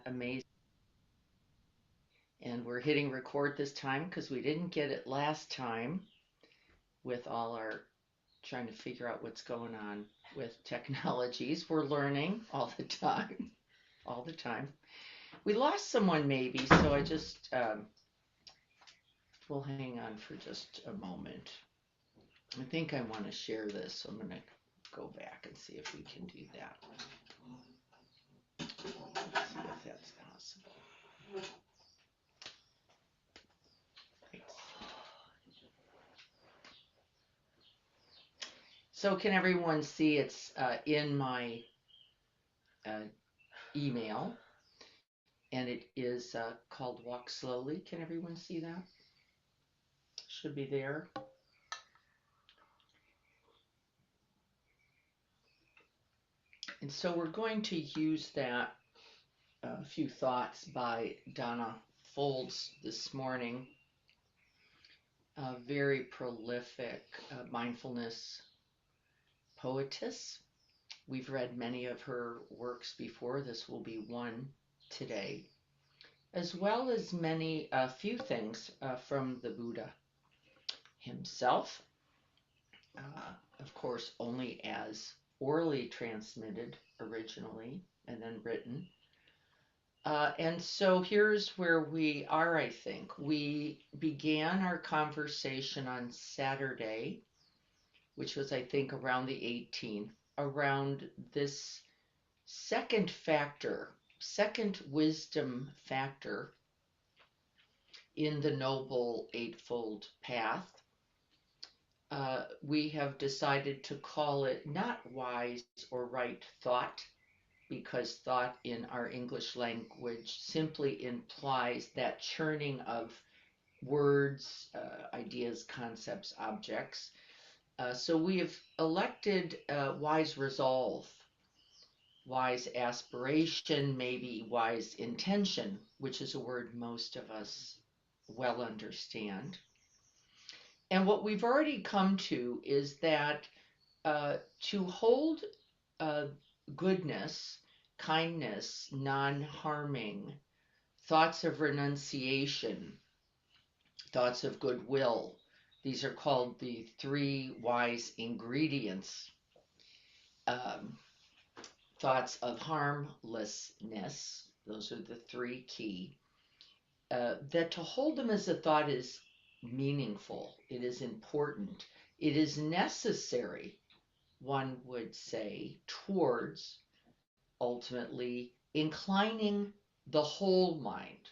Amazing. And we're hitting record this time because we didn't get it last time with all our trying to figure out what's going on with technologies. We're learning all the time, all the time. We lost someone maybe, so I just we'll hang on for just a moment. I think I want to share this, so I'm going to go back and see if we can do that. Let's see if that's possible. Right. So can everyone see it's in my uh, email, and it is called Walk Slowly. Can everyone see that? Should be there. And so we're going to use that few thoughts by Donna Folds this morning, a very prolific mindfulness poetess. We've read many of her works before. This will be one today, as well as a few things from the Buddha himself, of course, only as orally transmitted originally and then written. And so here's where we are, I think. We began our conversation on Saturday, which was, I think, around the 18th, around this second wisdom factor in the Noble Eightfold Path. We have decided to call it not wise or right thought, because thought in our English language simply implies that churning of words, ideas, concepts, objects. So we have elected wise resolve, wise aspiration, maybe wise intention, which is a word most of us well understand. And what we've already come to is that to hold goodness, kindness, non harming, thoughts of renunciation, thoughts of goodwill, these are called the three wise ingredients. Um, Thoughts of harmlessness, those are the three key. That to hold them as a thought is meaningful, it is important, it is necessary, one would say, towards ultimately the whole mind,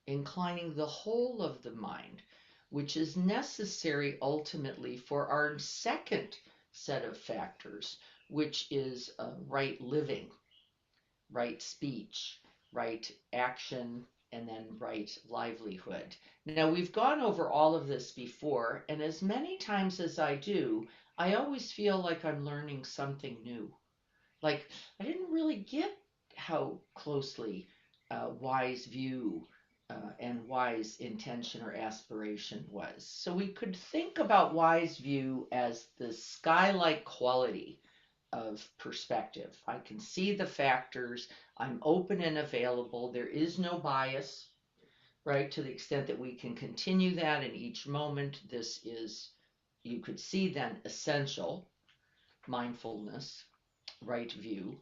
inclining the whole of the mind, which is necessary ultimately for our second set of factors, which is right living, right speech, right action, and then right livelihood. Now, we've gone over all of this before, and as many times as I do, I always feel like I'm learning something new. Like, I didn't really get how closely wise view and wise intention or aspiration was. So we could think about wise view as the sky-like quality of perspective. I can see the factors. I'm open and available. There is no bias, right? To the extent that we can continue that in each moment, this is, you could see then, essential mindfulness, right view,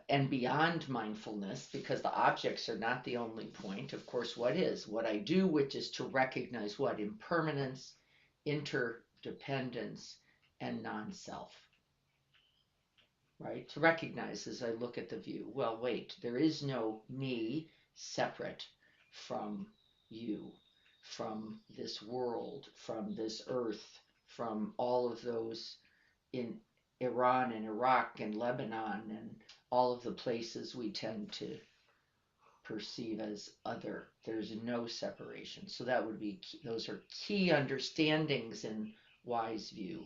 and beyond mindfulness, because the objects are not the only point. Of course, what is? What I do, which is to recognize what? Impermanence, interdependence, and non-self, right? To recognize as I look at the view, well, wait, there is no me separate from you, from this world, from this earth, from all of those in Iran and Iraq and Lebanon and all of the places we tend to perceive as other. There's no separation. So that would be, those are key understandings in wise view.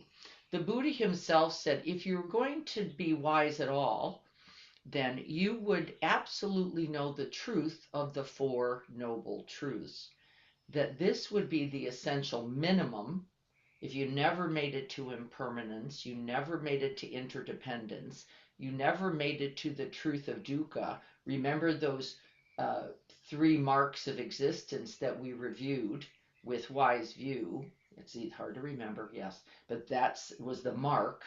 The Buddha himself said, if you're going to be wise at all, then you would absolutely know the truth of the Four Noble Truths. That this would be the essential minimum If you never made it to impermanence, you never made it to interdependence, you never made it to the truth of dukkha. Remember those uh, three marks of existence that we reviewed with wise view. It's hard to remember, yes, but that was the mark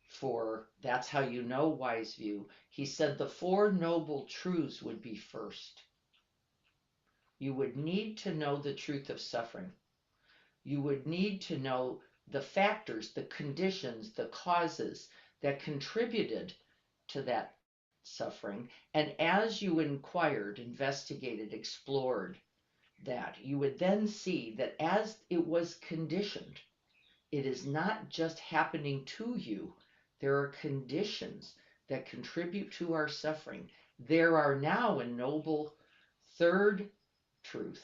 for that's how you know wise view. He said the Four Noble Truths would be first. You would need to know the truth of suffering. You would need to know the factors, the conditions, the causes that contributed to that suffering. And as you inquired, investigated, explored that, you would then see that as it was conditioned, it is not just happening to you. There are conditions that contribute to our suffering. There are now a noble third truth,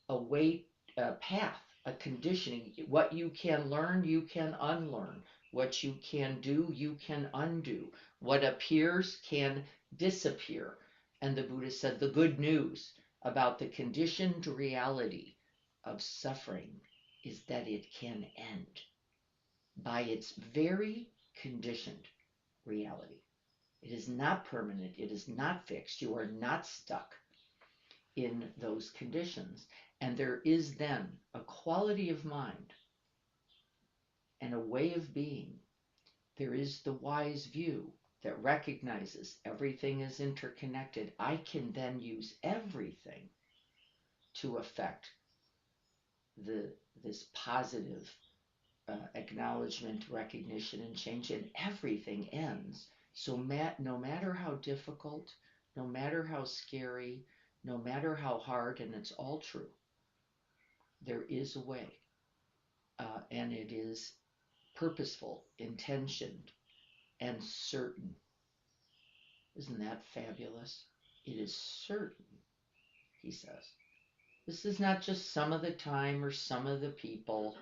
a way, a path, a conditioning. What you can learn, you can unlearn. What you can do, you can undo. What appears can disappear. And the Buddha said the good news about the conditioned reality of suffering is that it can end by its very conditioned reality. It is not permanent. It is not fixed. You are not stuck in those conditions. And there is then a quality of mind and a way of being. There is the wise view that recognizes everything is interconnected. I can then use everything to affect this positive acknowledgement, recognition, and change, and everything ends. So no matter how difficult, no matter how scary, no matter how hard, and it's all true, there is a way, and it is purposeful, intentioned, and certain. Isn't that fabulous? It is certain, he says. This is not just some of the time or some of the people,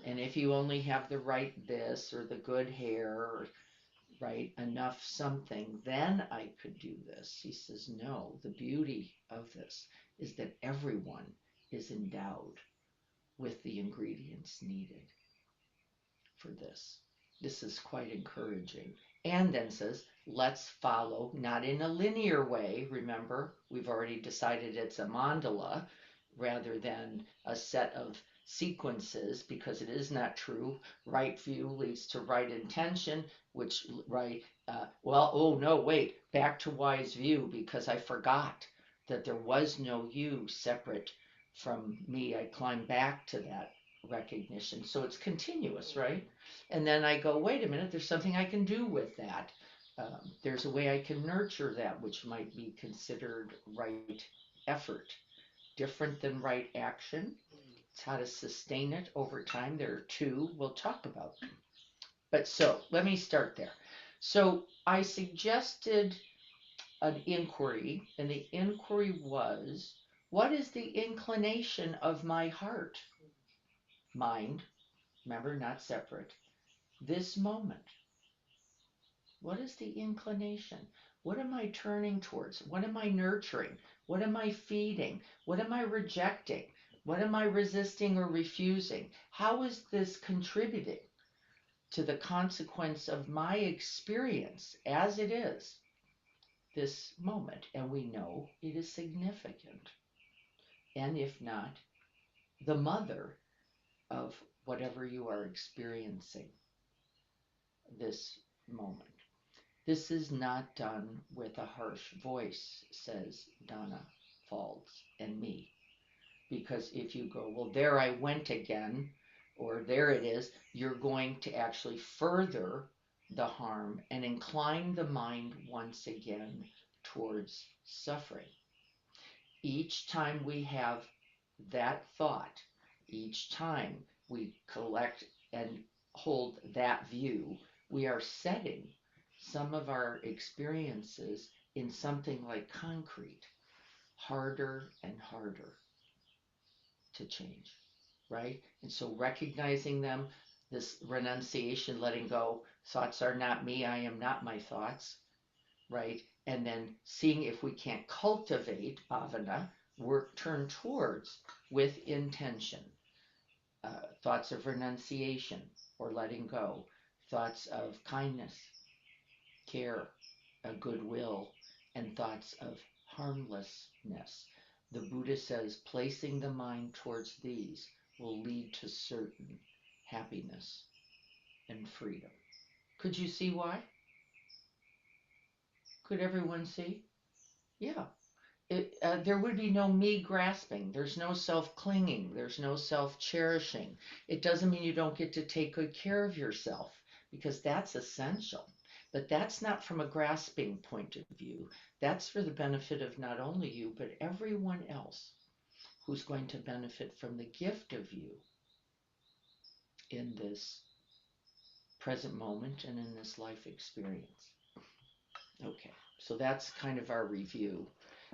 and if you only have the right this or the good hair or right enough something, then I could do this. He says, no, the beauty of this is that everyone is endowed with the ingredients needed for this. This is quite encouraging. And then says, let's follow, not in a linear way. Remember, we've already decided it's a mandala rather than a set of sequences, because it is not true. Right view leads to right intention, which oh no, wait, back to wise view, because I forgot that there was no you separate from me. I climb back to that recognition. So it's continuous, right? And then I go, wait a minute, there's something I can do with that. There's a way I can nurture that, which might be considered right effort. Different than right action. It's how to sustain it over time. There are two. We'll talk about them. But so let me start there. So I suggested an inquiry, and the inquiry was, what is the inclination of my heart? Mind, remember, not separate. This moment. What is the inclination? What am I turning towards? What am I nurturing? What am I feeding? What am I rejecting? What am I resisting or refusing? How is this contributing to the consequence of my experience as it is this moment? And we know it is significant. And if not, the mother of whatever you are experiencing this moment. This is not done with a harsh voice, says Donna Falls and me. Because if you go, well, there I went again, or there it is, you're going to actually further the harm and incline the mind once again towards suffering. Each time we have that thought, each time we collect and hold that view, we are setting some of our experiences in something like concrete, harder and harder to change, right? And so recognizing them, this renunciation, letting go, thoughts are not me, I am not my thoughts, right? And then seeing if we can't cultivate bhavana, work, turn towards with intention, thoughts of renunciation, or letting go, thoughts of kindness, care, a goodwill, and thoughts of harmlessness. The Buddha says placing the mind towards these will lead to certain happiness and freedom. Could you see why? Could everyone see? Yeah. There would be no me grasping. There's no self clinging. There's no self cherishing. It doesn't mean you don't get to take good care of yourself because that's essential. But that's not from a grasping point of view. That's for the benefit of not only you, but everyone else who's going to benefit from the gift of you in this present moment and in this life experience. Okay, so that's kind of our review.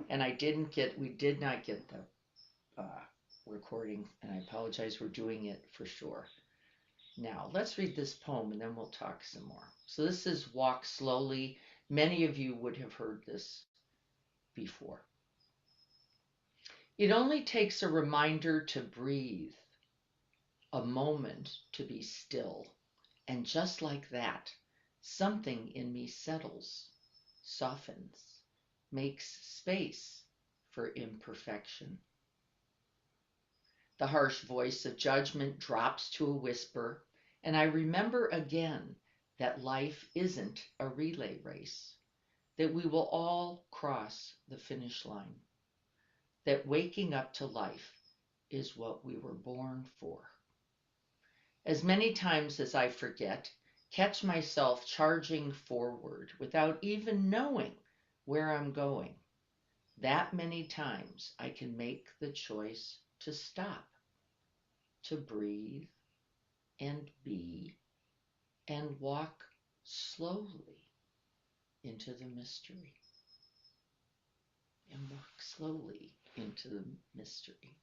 And we did not get the recording, and I apologize, we're doing it for sure. Now, let's read this poem and then we'll talk some more. So this is Walk Slowly. Many of you would have heard this before. It only takes a reminder to breathe, a moment to be still, and just like that, something in me settles, softens, makes space for imperfection. The harsh voice of judgment drops to a whisper, and I remember again that life isn't a relay race, that we will all cross the finish line, that waking up to life is what we were born for. As many times as I forget, catch myself charging forward without even knowing where I'm going, that many times I can make the choice to stop, to breathe and be and walk slowly into the mystery. And walk slowly into the mystery.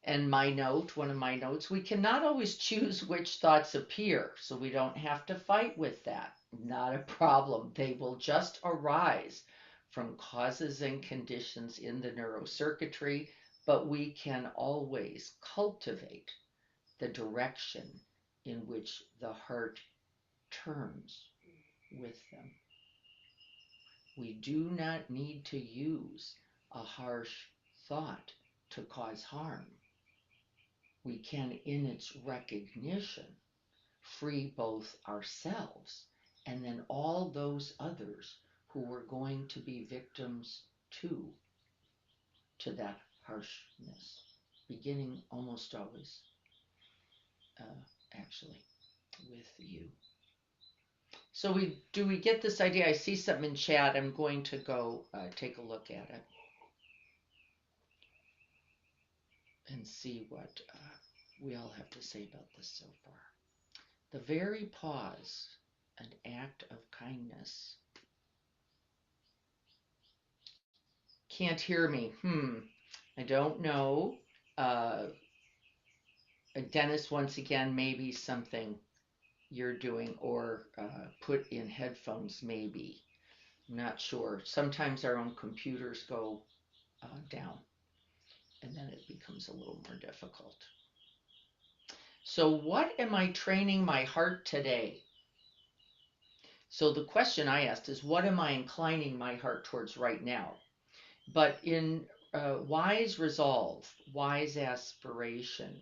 And one of my notes, we cannot always choose which thoughts appear, so we don't have to fight with that. Not a problem. They will just arise from causes and conditions in the neurocircuitry, but we can always cultivate the direction in which the heart turns with them. We do not need to use a harsh thought to cause harm. We can, in its recognition, free both ourselves and then all those others who were going to be victims to that harshness, beginning almost always, actually, with you. So do we get this idea? I see something in chat. I'm going to go take a look at it and see what we all have to say about this so far. The very pause, an act of kindness. Can't hear me. I don't know. Dennis, once again, maybe something you're doing, or put in headphones, maybe. I'm not sure. Sometimes our own computers go down, and then it becomes a little more difficult. So what am I training my heart today? So the question I asked is, what am I inclining my heart towards right now? But in wise resolve, wise aspiration,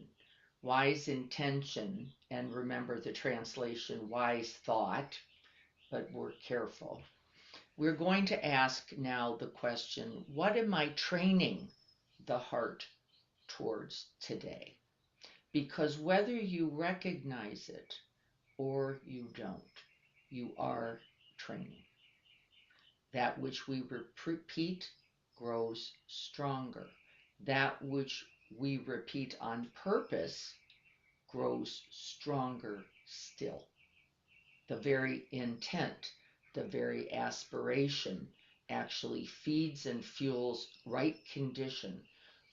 wise intention, and remember the translation, wise thought, but we're careful. We're going to ask now the question, what am I training the heart towards today? Because whether you recognize it or you don't, you are training. That which we repeat grows stronger. That which we repeat on purpose grows stronger still. The very intent, the very aspiration actually feeds and fuels right condition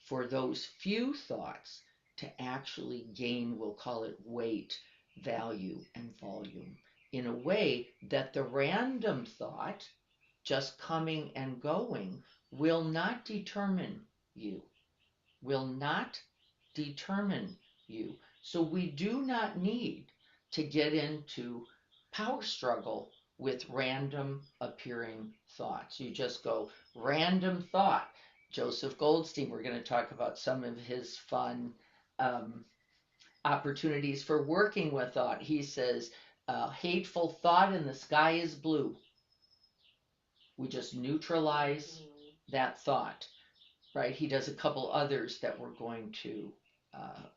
for those few thoughts to actually gain, we'll call it weight, value, and volume, in a way that the random thought, just coming and going, will not determine you. Will not determine you. So we do not need to get into power struggle with random appearing thoughts. You just go random thought. Joseph Goldstein, we're going to talk about some of his fun um, opportunities for working with thought. He says, hateful thought and the sky is blue. We just neutralize that thought, right? He does a couple others that we're going to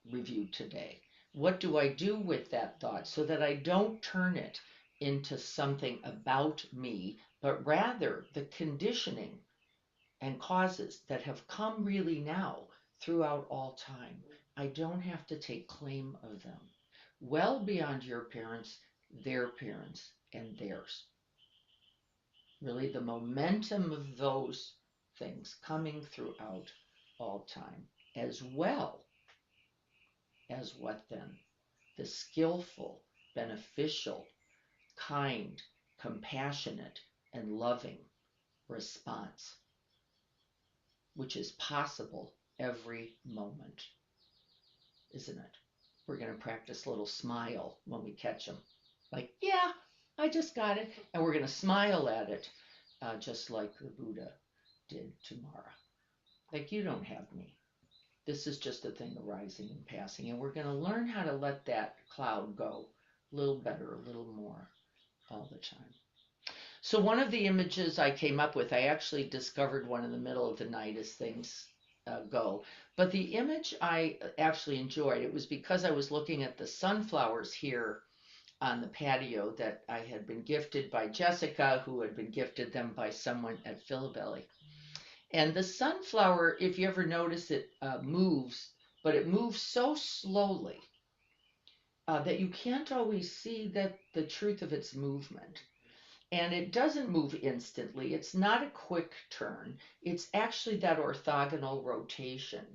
review today. What do I do with that thought so that I don't turn it into something about me, but rather the conditioning and causes that have come really now throughout all time? I don't have to take claim of them. Well beyond your parents, their parents, and theirs. Really, the momentum of those things coming throughout all time, as well as what then? The skillful, beneficial, kind, compassionate, and loving response, which is possible every moment, isn't it? We're going to practice a little smile when we catch them. Like, yeah, I just got it. And we're going to smile at it, just like the Buddha did to Mara. Like, you don't have me. This is just a thing arising and passing. And we're going to learn how to let that cloud go a little better, a little more all the time. So one of the images I came up with, I actually discovered one in the middle of the night as things go. But the image I actually enjoyed, it was because I was looking at the sunflowers here on the patio that I had been gifted by Jessica, who had been gifted them by someone at Philabelly. And the sunflower, if you ever notice it, moves, but it moves so slowly that you can't always see that the truth of its movement. And it doesn't move instantly. It's not a quick turn. It's actually that orthogonal rotation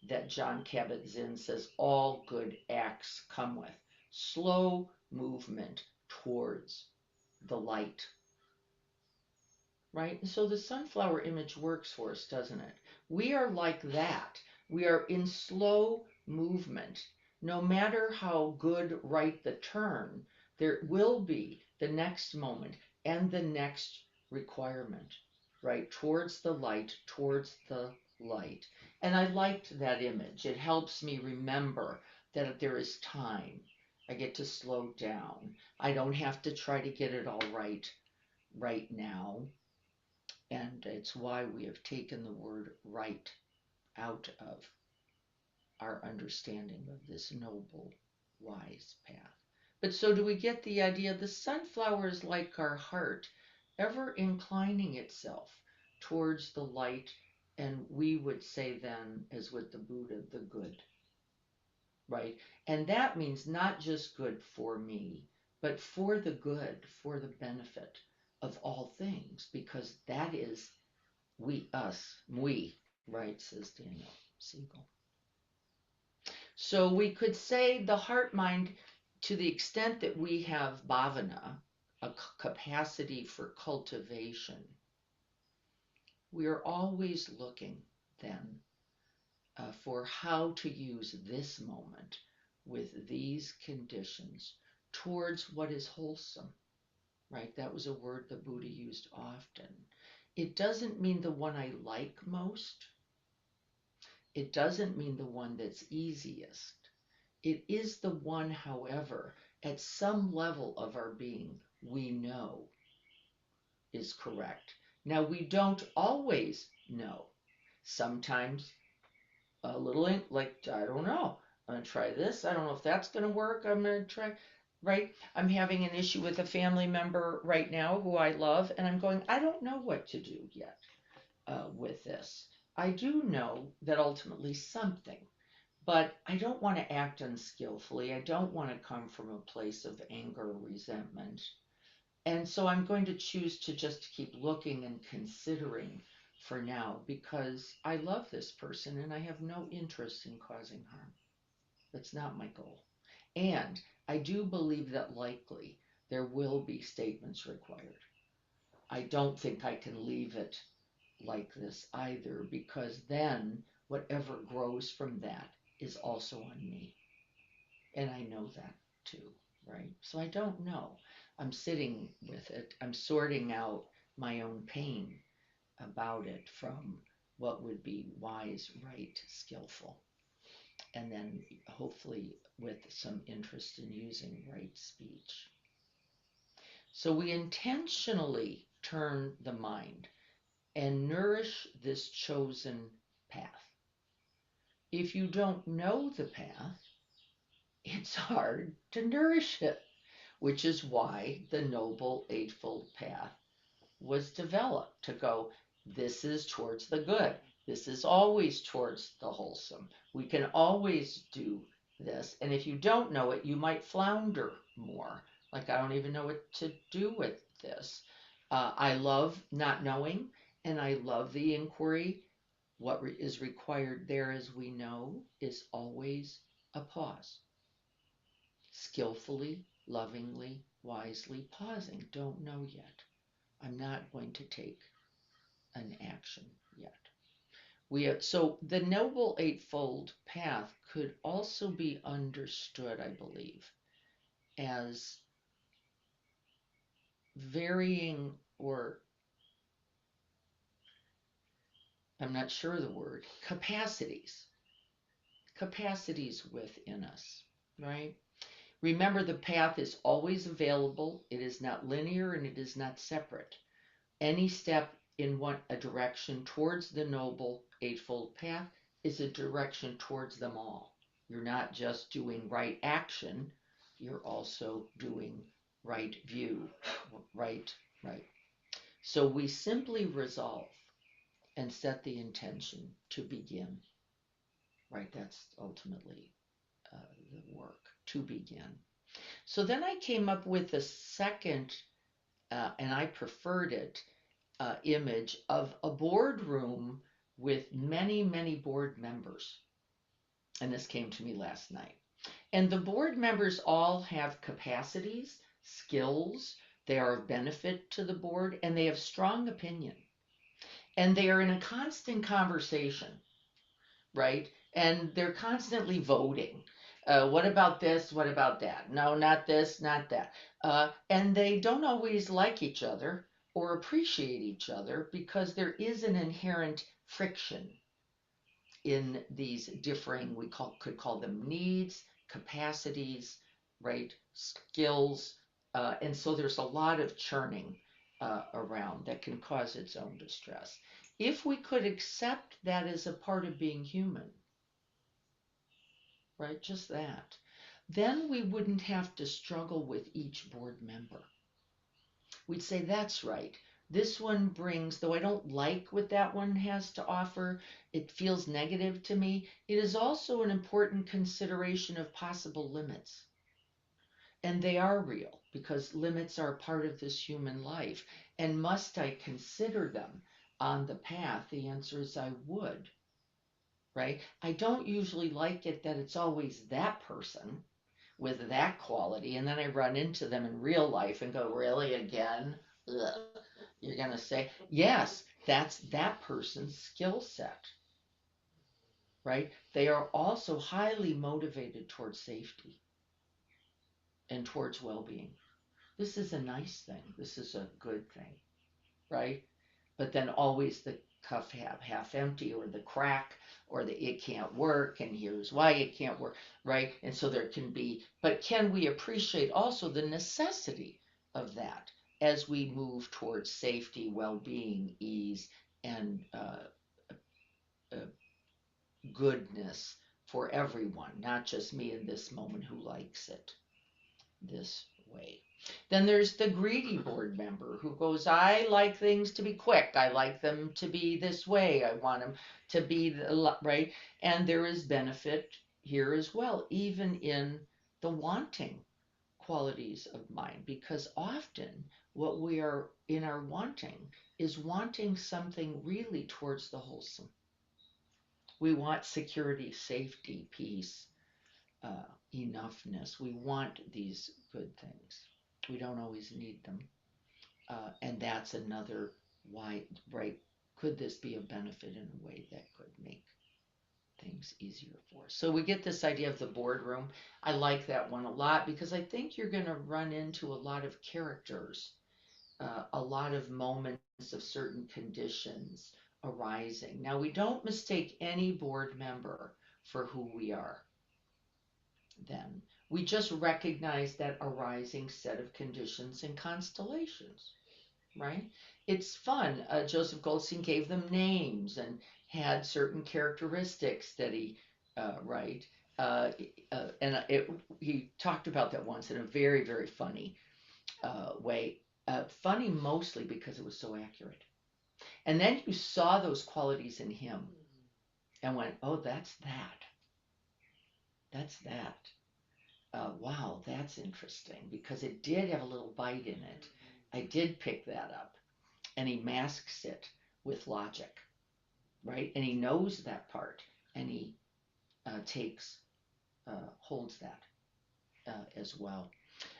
that John Kabat-Zinn says all good acts come with. Slow movement towards the light, right? And so the sunflower image works for us, doesn't it? We are like that. We are in slow movement. No matter how good right the turn, there will be the next moment and the next requirement, right? Towards the light, towards the light. And I liked that image. It helps me remember that there is time. I get to slow down. I don't have to try to get it all right now. And it's why we have taken the word right out of our understanding of this noble, wise path. But so do we get the idea? The sunflower is like our heart, ever inclining itself towards the light, and we would say then, as with the Buddha, the good, right? And that means not just good for me, but for the good, for the benefit of all things, because that is we, us, we, right, says Daniel Siegel. So we could say the heart mind, to the extent that we have bhavana, a capacity for cultivation, we are always looking then for how to use this moment with these conditions towards what is wholesome, right? That was a word the Buddha used often. It doesn't mean the one I like most. It doesn't mean the one that's easiest. It is the one, however, at some level of our being, we know is correct. Now, we don't always know. Sometimes a little, like, I don't know, I'm going to try this. I don't know if that's going to work. I'm going to try, right? I'm having an issue with a family member right now who I love, and I'm going, I don't know what to do yet with this. I do know that ultimately something, but I don't want to act unskillfully. I don't want to come from a place of anger or resentment. And so I'm going to choose to just keep looking and considering for now because I love this person and I have no interest in causing harm. That's not my goal. And I do believe that likely there will be statements required. I don't think I can leave it like this either, because then whatever grows from that is also on me. And I know that too, right? So I don't know. I'm sitting with it. I'm sorting out my own pain about it from what would be wise, right, skillful. And then hopefully with some interest in using right speech. So we intentionally turn the mind and nourish this chosen path. If you don't know the path, it's hard to nourish it, which is why the Noble Eightfold Path was developed to go, this is towards the good. This is always towards the wholesome. We can always do this. And if you don't know it, you might flounder more. Like, I don't even know what to do with this. I love not knowing, and I love the inquiry. What is required there, as we know, is always a pause. Skillfully, lovingly, wisely pausing. Don't know yet. I'm not going to take an action yet. So the Noble Eightfold Path could also be understood, I believe, as varying, or I'm not sure the word, capacities within us, right? Remember, the path is always available. It is not linear and it is not separate. Any step in a direction towards the Noble Eightfold Path is a direction towards them all. You're not just doing right action, you're also doing right view, right, right. So we simply resolve and set the intention to begin, right? That's ultimately uh, the work, to begin. So then I came up with a second, and I preferred it, image of a boardroom with many, many board members. And this came to me last night. And the board members all have capacities, skills, they are of benefit to the board, and they have strong opinion. And they are in a constant conversation, right? And they're constantly voting. What about this? What about that? No, not this, not that. And they don't always like each other or appreciate each other because there is an inherent friction in these differing, could call them needs, capacities, right? Skills. And so there's a lot of churning around that can cause its own distress. If we could accept that as a part of being human, right? Just that. Then we wouldn't have to struggle with each board member. We'd say, that's right. This one brings, though I don't like what that one has to offer, it feels negative to me. It is also an important consideration of possible limits. And they are real because limits are part of this human life. And must I consider them on the path? The answer is I would, right? I don't usually like it that it's always that person with that quality, and then I run into them in real life and go, really, again? Ugh. You're going to say, yes, that's that person's skill set, right? They are also highly motivated towards safety and towards well-being. This is a nice thing. This is a good thing, right? But then always the cup half empty, or the crack, or the it can't work, and here's why it can't work, right? And so there can be, but can we appreciate also the necessity of that as we move towards safety, well-being, ease, and uh, goodness for everyone, not just me in this moment who likes it this way. Then there's the greedy board member who goes, I like things to be quick. I like them to be this way. I want them to be right. And there is benefit here as well, even in the wanting qualities of mind, because often what we are in our wanting is wanting something really towards the wholesome. We want security, safety, peace, enoughness. We want these good things. We don't always need them. And that's another why, right? Could this be a benefit in a way that could make things easier for us. So we get this idea of the boardroom. I like that one a lot because I think you're going to run into a lot of characters, a lot of moments of certain conditions arising. Now, we don't mistake any board member for who we are then. We just recognize that arising set of conditions and constellations, right? It's fun. Joseph Goldstein gave them names and had certain characteristics that he, right? Uh, he talked about that once in a very, very funny way. Funny mostly because it was so accurate. And then you saw those qualities in him and went, oh, that's that. That's that. Wow, that's interesting because it did have a little bite in it. I did pick that up. And he masks it with logic, right? And he knows that part and he holds that as well.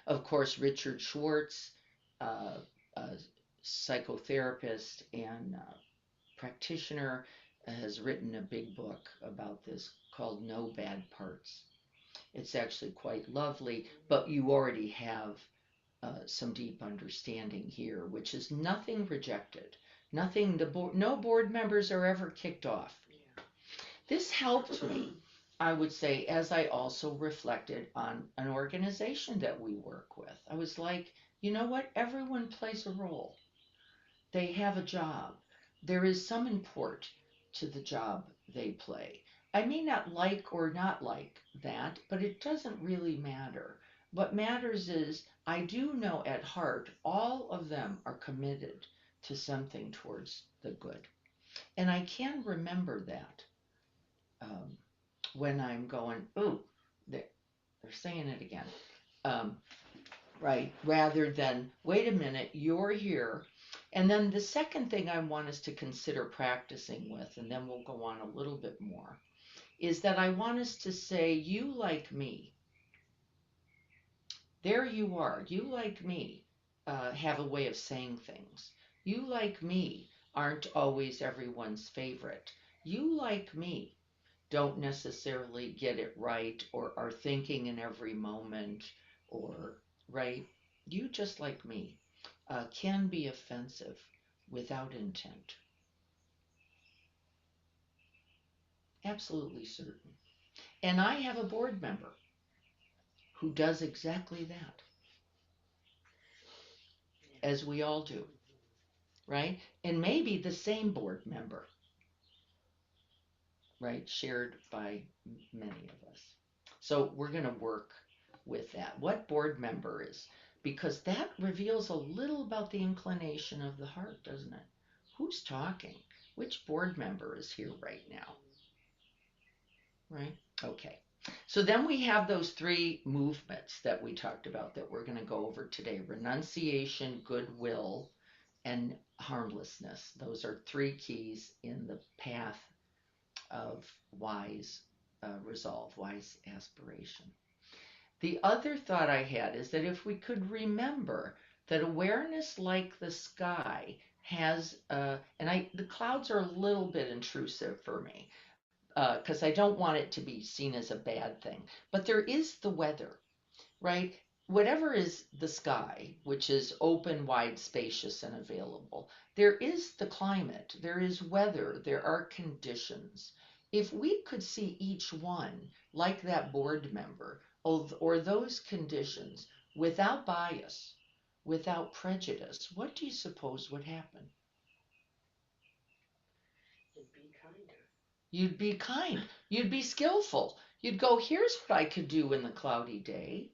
Of course, Richard Schwartz, uh, a psychotherapist and practitioner, has written a big book about this called No Bad Parts. It's actually quite lovely, but you already have some deep understanding here, which is nothing rejected. Nothing, no board members are ever kicked off. This helped me, I would say, as I also reflected on an organization that we work with. I was like, you know what? Everyone plays a role. They have a job. There is some import to the job they play. I may not like or not like that, but it doesn't really matter. What matters is I do know at heart all of them are committed to something towards the good. And I can remember that um, when I'm going, ooh, they're saying it again. Um, right? Rather than, wait a minute, you're here. And then the second thing I want us to consider practicing with, and then we'll go on a little bit more, is that I want us to say, you like me. There you are. You like me have a way of saying things. You like me aren't always everyone's favorite. You like me don't necessarily get it right or are thinking in every moment or, right? You just like me can be offensive without intent. Absolutely certain. And I have a board member who does exactly that, as we all do, right? And maybe the same board member, right? Shared by many of us. So we're going to work with that. What board member is, because that reveals a little about the inclination of the heart, doesn't it? Who's talking? Which board member is here right now? Right? Okay. So then we have those three movements that we talked about that we're going to go over today: renunciation, goodwill, and harmlessness. Those are three keys in the path of wise resolve, wise aspiration. The other thought I had is that if we could remember that awareness, like the sky, has the clouds are a little bit intrusive for me because I don't want it to be seen as a bad thing. But there is the weather, right? Whatever is the sky, which is open, wide, spacious, and available, there is the climate, there is weather, there are conditions. If we could see each one like that board member or those conditions without bias, without prejudice, what do you suppose would happen? You'd be kind. You'd be skillful. You'd go, here's what I could do in the cloudy day.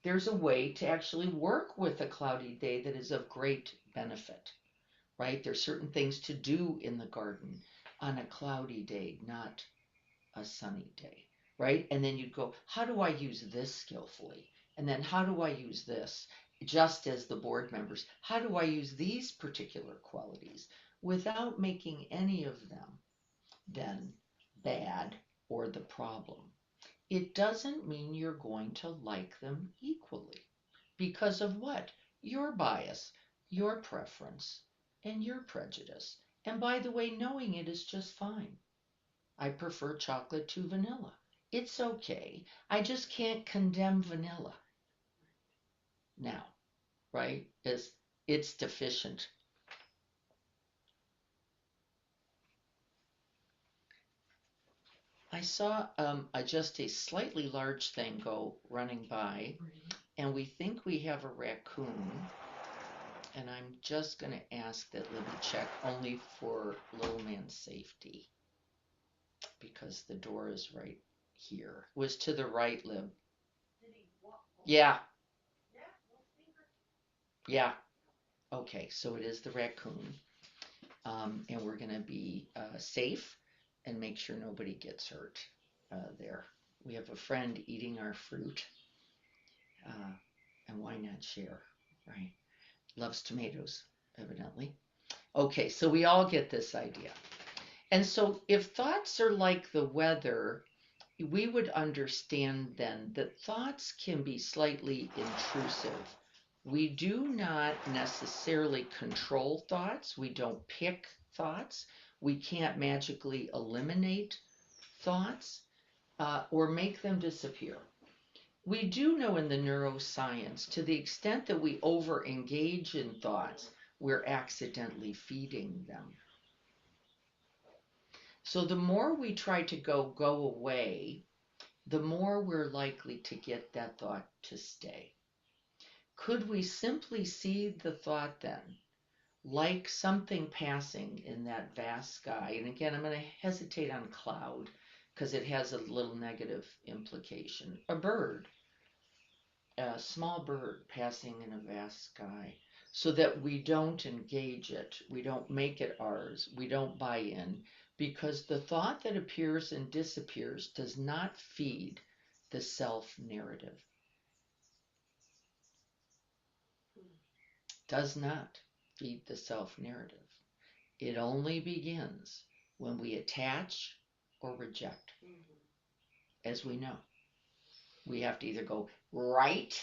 There's a way to actually work with a cloudy day that is of great benefit, right? There's certain things to do in the garden on a cloudy day, not a sunny day, right? And then you'd go, how do I use this skillfully? And then how do I use this? Just as the board members, how do I use these particular qualities without making any of them then bad or the problem? It doesn't mean you're going to like them equally. Because of what? Your bias, your preference, and your prejudice. And by the way, knowing it is just fine. I prefer chocolate to vanilla. It's okay. I just can't condemn vanilla now, right? It's deficient. I saw just a slightly large thing go running by, and we think we have a raccoon. And I'm just going to ask that Libby check only for little man's safety because the door is right here. It was to the right, Lib. Yeah. Yeah. Okay, so it is the raccoon. And we're going to be safe and make sure nobody gets hurt there. We have a friend eating our fruit, and why not share, right? Loves tomatoes, evidently. Okay, so we all get this idea. And so if thoughts are like the weather, we would understand then that thoughts can be slightly intrusive. We do not necessarily control thoughts. We don't pick thoughts. We can't magically eliminate thoughts or make them disappear. We do know in the neuroscience, to the extent that we over engage in thoughts, we're accidentally feeding them. So the more we try to go away, the more we're likely to get that thought to stay. Could we simply see the thought then like something passing in that vast sky? And again, I'm going to hesitate on cloud because it has a little negative implication. A bird, a small bird passing in a vast sky, so that we don't engage it, we don't make it ours, we don't buy in, because the thought that appears and disappears does not feed the self narrative. Does not feed the self narrative. It only begins when we attach or reject. As we know, we have to either go right,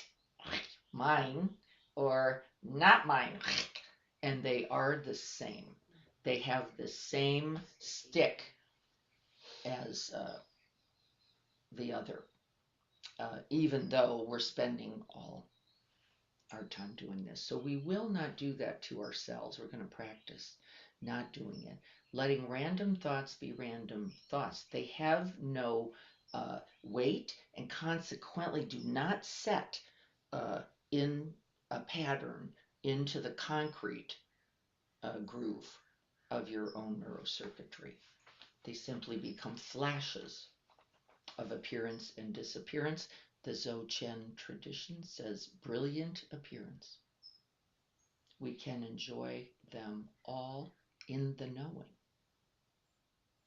mine, or not mine, and they are the same. They have the same stick as the other, even though we're spending all our time doing this. So we will not do that to ourselves. We're going to practice not doing it. Letting random thoughts be random thoughts. They have no weight and consequently do not set in a pattern into the concrete groove of your own neurocircuitry. They simply become flashes of appearance and disappearance. The Dzogchen tradition says brilliant appearance. We can enjoy them all in the knowing.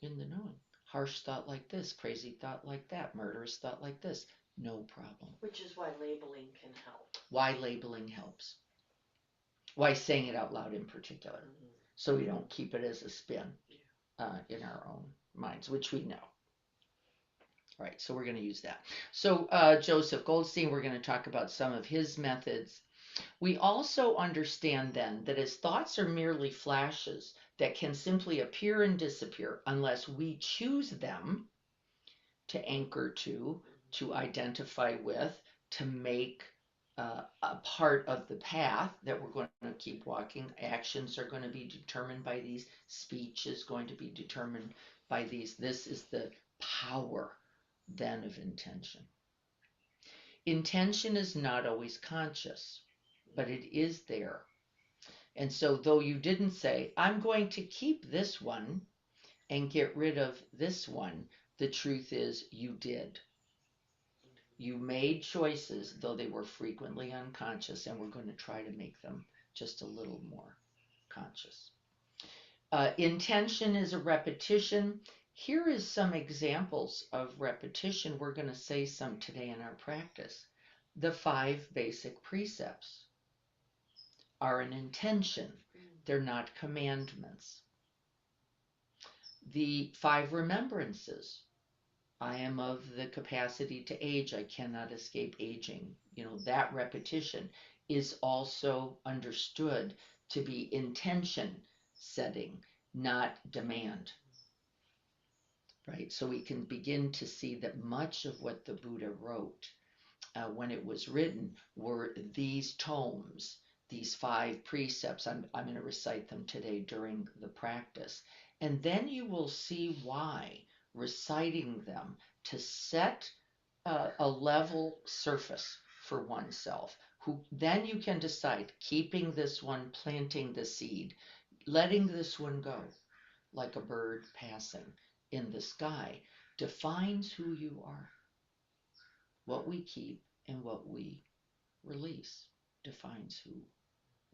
In the knowing. Harsh thought like this, crazy thought like that, murderous thought like this, no problem. Which is why labeling can help. Why labeling helps. Why saying it out loud in particular. Mm-hmm. So we don't keep it as a spin in our own minds, which we know. All right, so we're going to use that. So Joseph Goldstein, we're going to talk about some of his methods. We also understand then that as thoughts are merely flashes that can simply appear and disappear unless we choose them to anchor to identify with, to make a part of the path that we're going to keep walking. Actions are going to be determined by these. Speech is going to be determined by these. This is the power then of intention. Intention is not always conscious, but it is there. And so though you didn't say, I'm going to keep this one and get rid of this one, the truth is you did. You made choices, though they were frequently unconscious, and we're going to try to make them just a little more conscious. Intention is a repetition. Here is some examples of repetition. We're going to say some today in our practice. The 5 basic precepts are an intention. They're not commandments. The 5 remembrances. I am of the capacity to age. I cannot escape aging. That repetition is also understood to be intention setting, not demand. right? So we can begin to see that much of what the Buddha wrote when it was written were these tomes, these 5 precepts. I'm going to recite them today during the practice. And then you will see why reciting them to set a level surface for oneself. Who then you can decide keeping this one, planting the seed, letting this one go like a bird passing in the sky defines who you are. What we keep and what we release defines who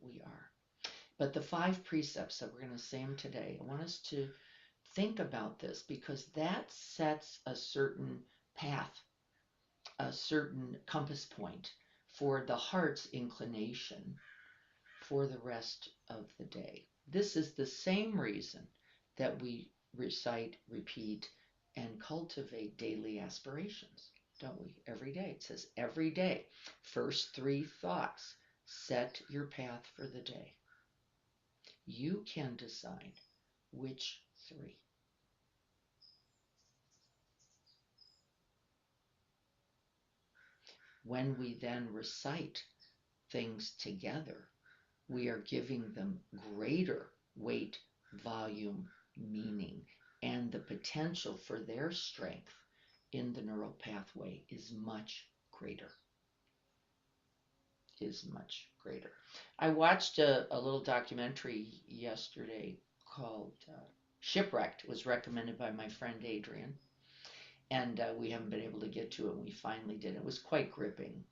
we are. But the 5 precepts that we're going to say them today, I want us to think about this because that sets a certain path, a certain compass point for the heart's inclination for the rest of the day. This is the same reason that we recite, repeat, and cultivate daily aspirations, don't we? Every day. It says every day. First 3 thoughts set your path for the day. You can decide which 3. When we then recite things together, we are giving them greater weight, volume, meaning, and the potential for their strength in the neural pathway is much greater. I watched a little documentary yesterday called Shipwrecked. It was recommended by my friend Adrian, and we haven't been able to get to it. We finally did. It was quite gripping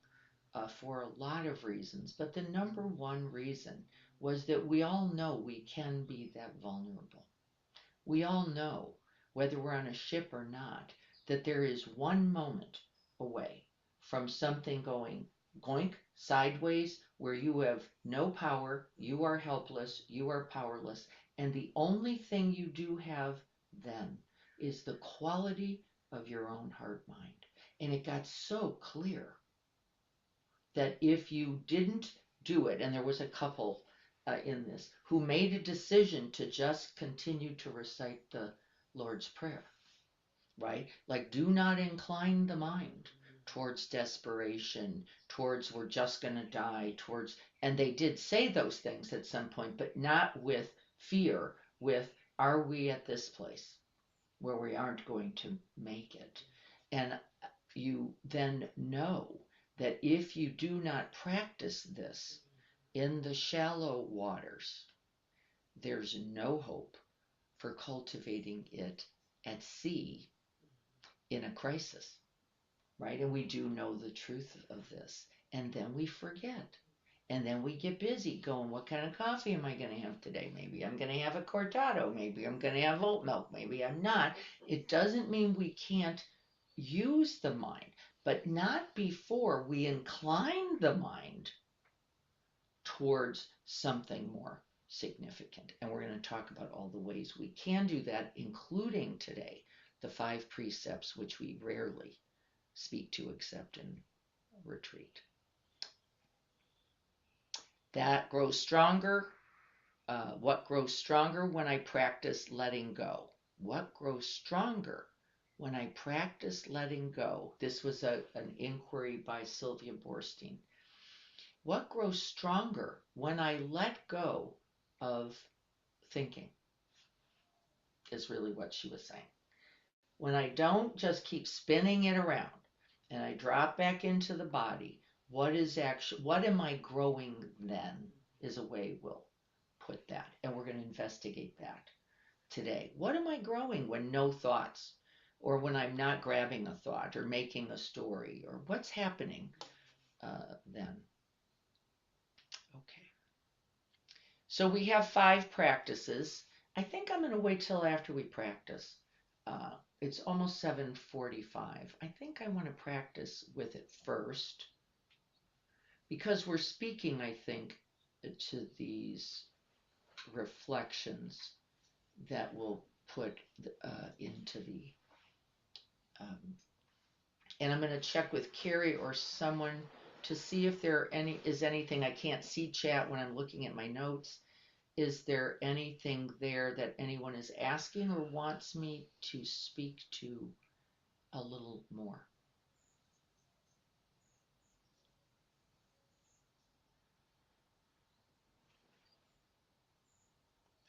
for a lot of reasons, but the number one reason was that we all know we can be that vulnerable. We all know, whether we're on a ship or not, that there is one moment away from something going goink sideways where you have no power, you are helpless, you are powerless, and the only thing you do have then is the quality of your own heart mind. And it got so clear that if you didn't do it, and there was a couple in this who made a decision to just continue to recite the Lord's Prayer, right? Like, do not incline the mind towards desperation, towards we're just going to die, towards, and they did say those things at some point, but not with fear, with, are we at this place where we aren't going to make it? And you then know that if you do not practice this in the shallow waters, there's no hope for cultivating it at sea in a crisis, right? And we do know the truth of this. And then we forget. And then we get busy going, what kind of coffee am I going to have today? Maybe I'm going to have a cortado. Maybe I'm going to have oat milk. Maybe I'm not. It doesn't mean we can't use the mind, but not before we incline the mind towards something more significant. And we're going to talk about all the ways we can do that, including today the 5 precepts, which we rarely speak to except in retreat. That grows stronger. What grows stronger when I practice letting go? What grows stronger when I practice letting go? This was an inquiry by Sylvia Borstein. What grows stronger when I let go of thinking? Is really what she was saying. When I don't just keep spinning it around and I drop back into the body, what am I growing then is a way we'll put that. And we're going to investigate that today. What am I growing when no thoughts, or when I'm not grabbing a thought or making a story, or what's happening then? Okay. So we have 5 practices. I think I'm going to wait till after we practice. It's almost 7:45. I think I want to practice with it first because we're speaking, I think, to these reflections that will put into the and I'm going to check with Carrie or someone to see if there is anything. I can't see chat when I'm looking at my notes. Is there anything there that anyone is asking or wants me to speak to a little more?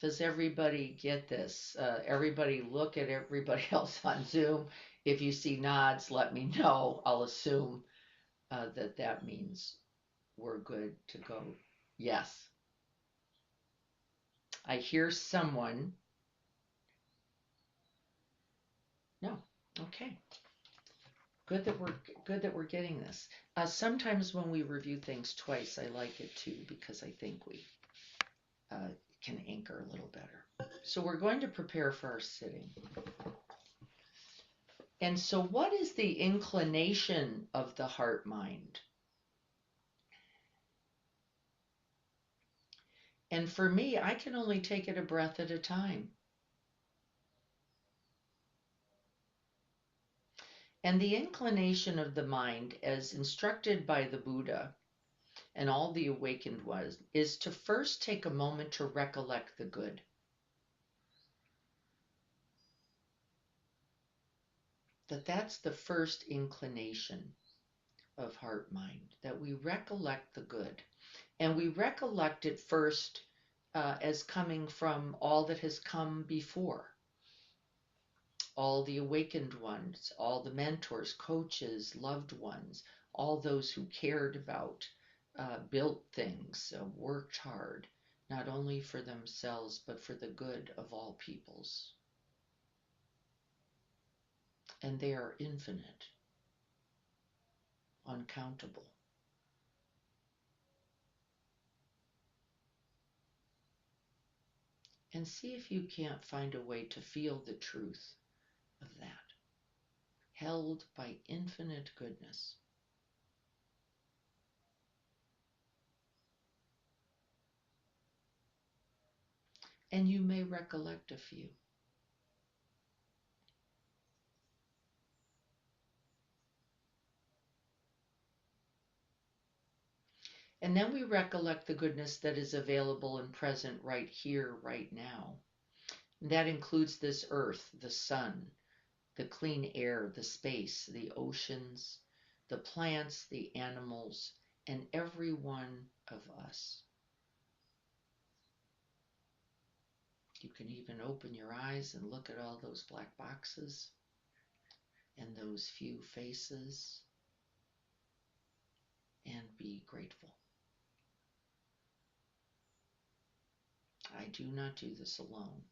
Does everybody get this? Everybody look at everybody else on Zoom. If you see nods, let me know. I'll assume that means we're good to go. Yes. I hear someone. No. Okay. Good that we're getting this. Sometimes when we review things twice, I like it too because I think we uh, can anchor a little better. So we're going to prepare for our sitting. And so, what is the inclination of the heart mind? And for me, I can only take it a breath at a time. And the inclination of the mind, as instructed by the Buddha and all the awakened ones, is to first take a moment to recollect the good. That's the first inclination of heart mind, that we recollect the good. And we recollect it first as coming from all that has come before. All the awakened ones, all the mentors, coaches, loved ones, all those who cared about, built things, worked hard, not only for themselves, but for the good of all peoples. And they are infinite, uncountable. And see if you can't find a way to feel the truth of that, held by infinite goodness. And you may recollect a few. And then we recollect the goodness that is available and present right here, right now. And that includes this earth, the sun, the clean air, the space, the oceans, the plants, the animals, and every one of us. You can even open your eyes and look at all those black boxes and those few faces and be grateful. I do not do this alone.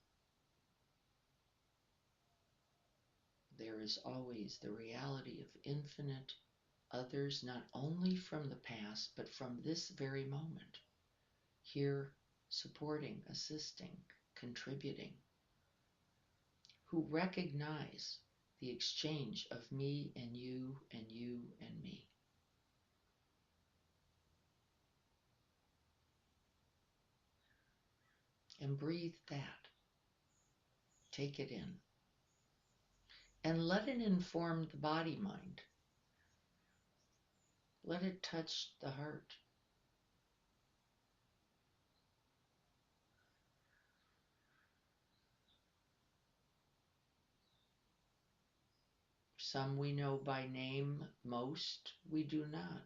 There is always the reality of infinite others, not only from the past, but from this very moment, here supporting, assisting, contributing, who recognize the exchange of me and you and you and me. And breathe that. Take it in. And let it inform the body mind. Let it touch the heart. Some we know by name, most we do not.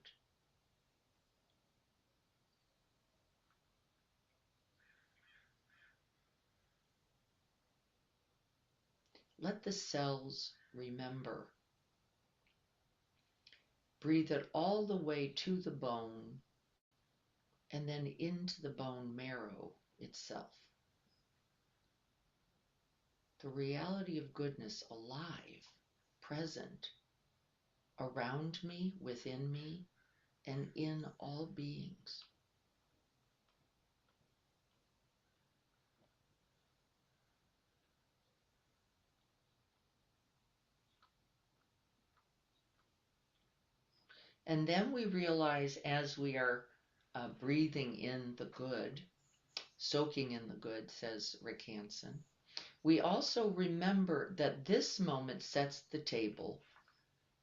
Let the cells remember. Breathe it all the way to the bone and then into the bone marrow itself. The reality of goodness alive, present, around me, within me, and in all beings. And then we realize as we are breathing in the good, soaking in the good, says Rick Hansen, we also remember that this moment sets the table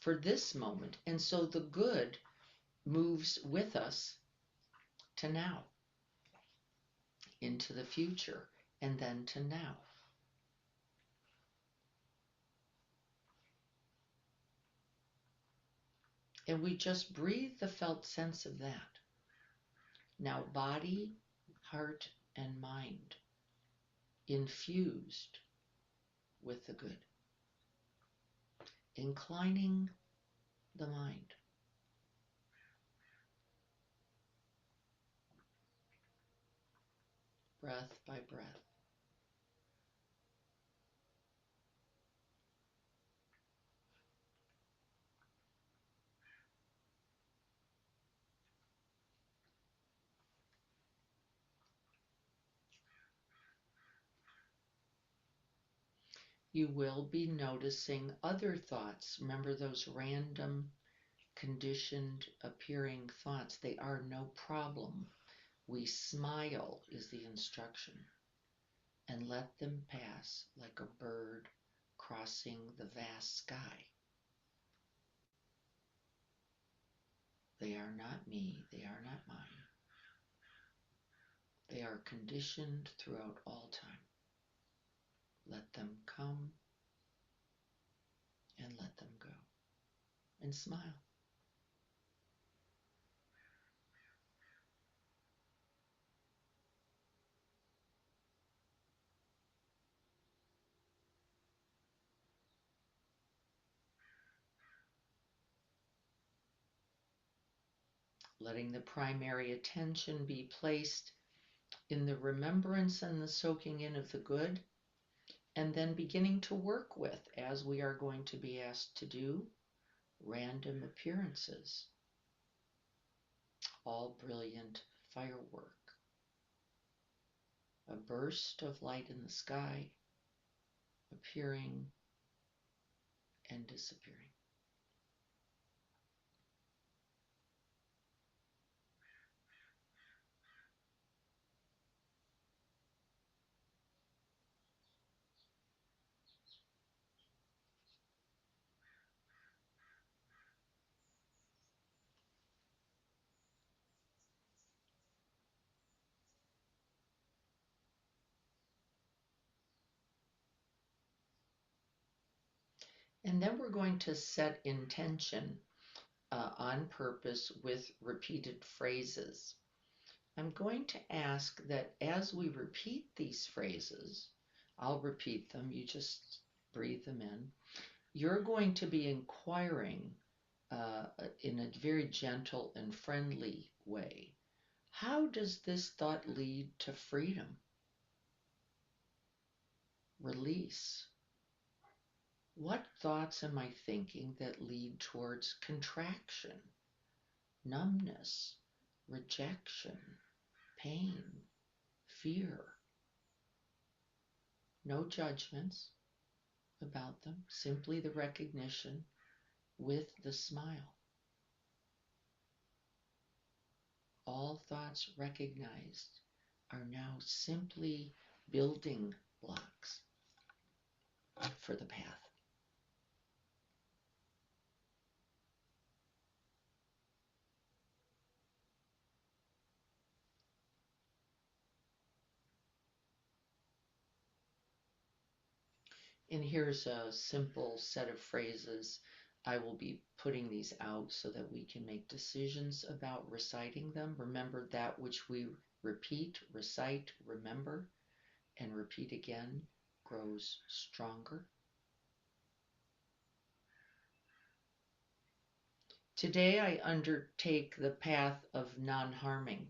for this moment. And so the good moves with us to now. into the future, and then to now. And we just breathe the felt sense of that. Now, body, heart, and mind infused with the good. Inclining the mind. Breath by breath. You will be noticing other thoughts. Remember those random, conditioned appearing thoughts? They are no problem. We smile is the instruction, and let them pass like a bird crossing the vast sky. They are not me, they are not mine. They are conditioned throughout all time. Let them come and let them go. And smile. Letting the primary attention be placed in the remembrance and the soaking in of the good, and then beginning to work with, as we are going to be asked to do, random appearances, all brilliant firework, a burst of light in the sky, appearing and disappearing. And then we're going to set intention on purpose with repeated phrases. I'm going to ask that as we repeat these phrases, I'll repeat them, you just breathe them in. You're going to be inquiring in a very gentle and friendly way. How does this thought lead to freedom, release? What thoughts am I thinking that lead towards contraction, numbness, rejection, pain, fear? No judgments about them, simply the recognition with the smile. All thoughts recognized are now simply building blocks for the path. And here's a simple set of phrases. I will be putting these out so that we can make decisions about reciting them. Remember, that which we repeat, recite, remember, and repeat again grows stronger. Today I undertake the path of non-harming.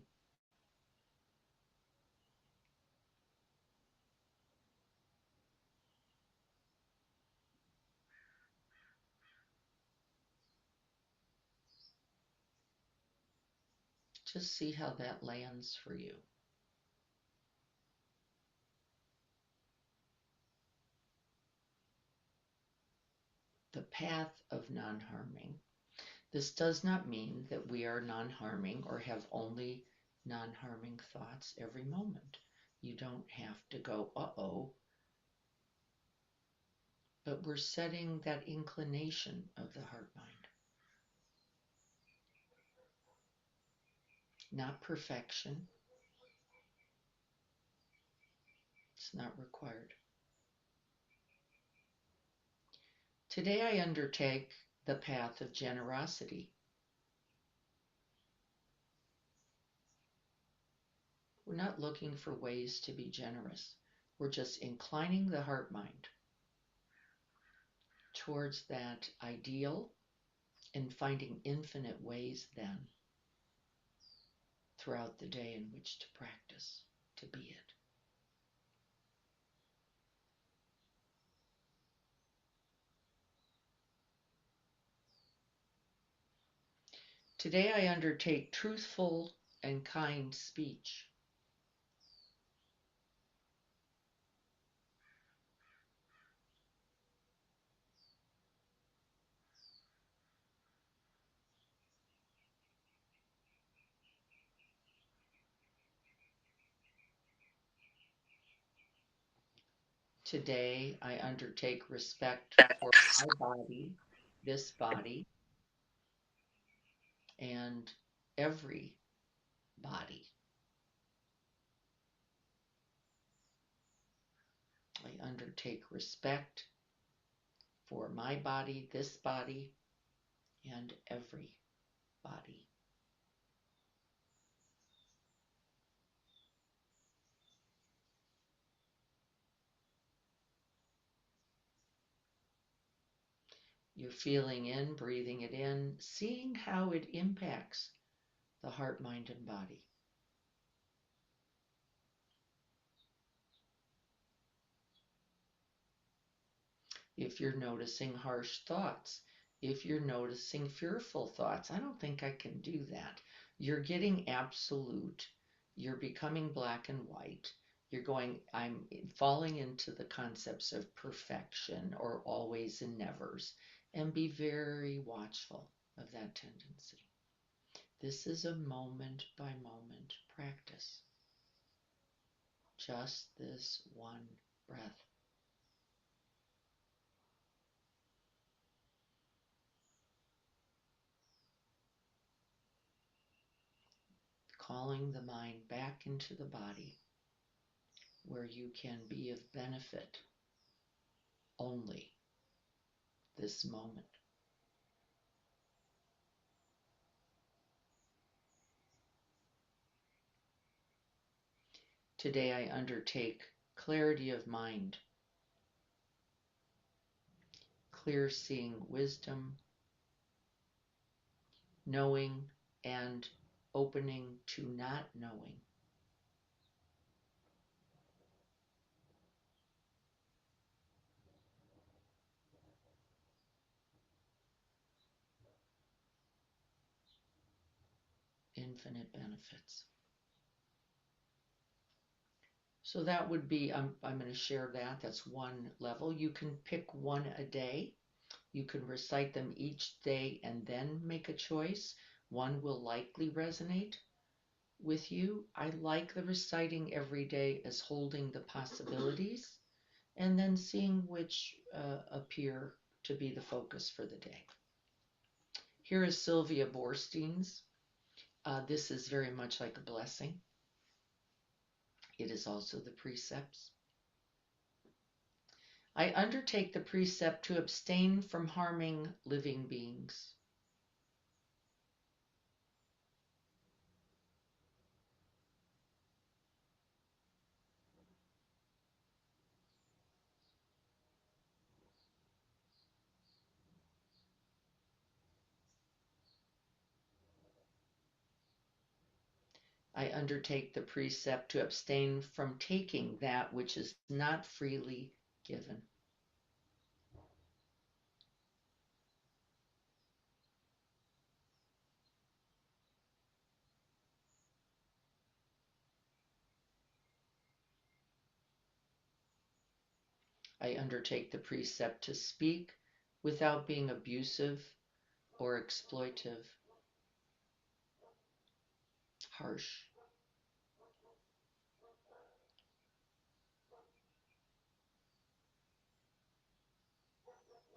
Just see how that lands for you. The path of non-harming. This does not mean that we are non-harming or have only non-harming thoughts every moment. You don't have to go, uh-oh. But we're setting that inclination of the heart-mind. Not perfection, It's not required. Today I undertake the path of generosity. We're not looking for ways to be generous. We're just inclining the heart mind towards that ideal and finding infinite ways then throughout the day in which to practice to be it. Today I undertake truthful and kind speech. Today I undertake respect for my body, this body, and every body. I undertake respect for my body, this body, and every body. You're feeling in, breathing it in, seeing how it impacts the heart, mind, and body. If you're noticing harsh thoughts, if you're noticing fearful thoughts, I don't think I can do that. You're getting absolute. You're becoming black and white. You're going, I'm falling into the concepts of perfection or always and nevers, and be very watchful of that tendency. This is a moment by moment practice. Just this one breath. Calling the mind back into the body where you can be of benefit only this moment. Today I undertake clarity of mind, clear seeing wisdom, knowing and opening to not knowing. Infinite benefits. So that would be, I'm going to share that. That's one level. You can pick one a day. You can recite them each day and then make a choice. One will likely resonate with you. I like the reciting every day as holding the possibilities and then seeing which appear to be the focus for the day. Here is Sylvia Borstein's. This is very much like a blessing. It is also the precepts. I undertake the precept to abstain from harming living beings. I undertake the precept to abstain from taking that which is not freely given. I undertake the precept to speak without being abusive or exploitive, harsh.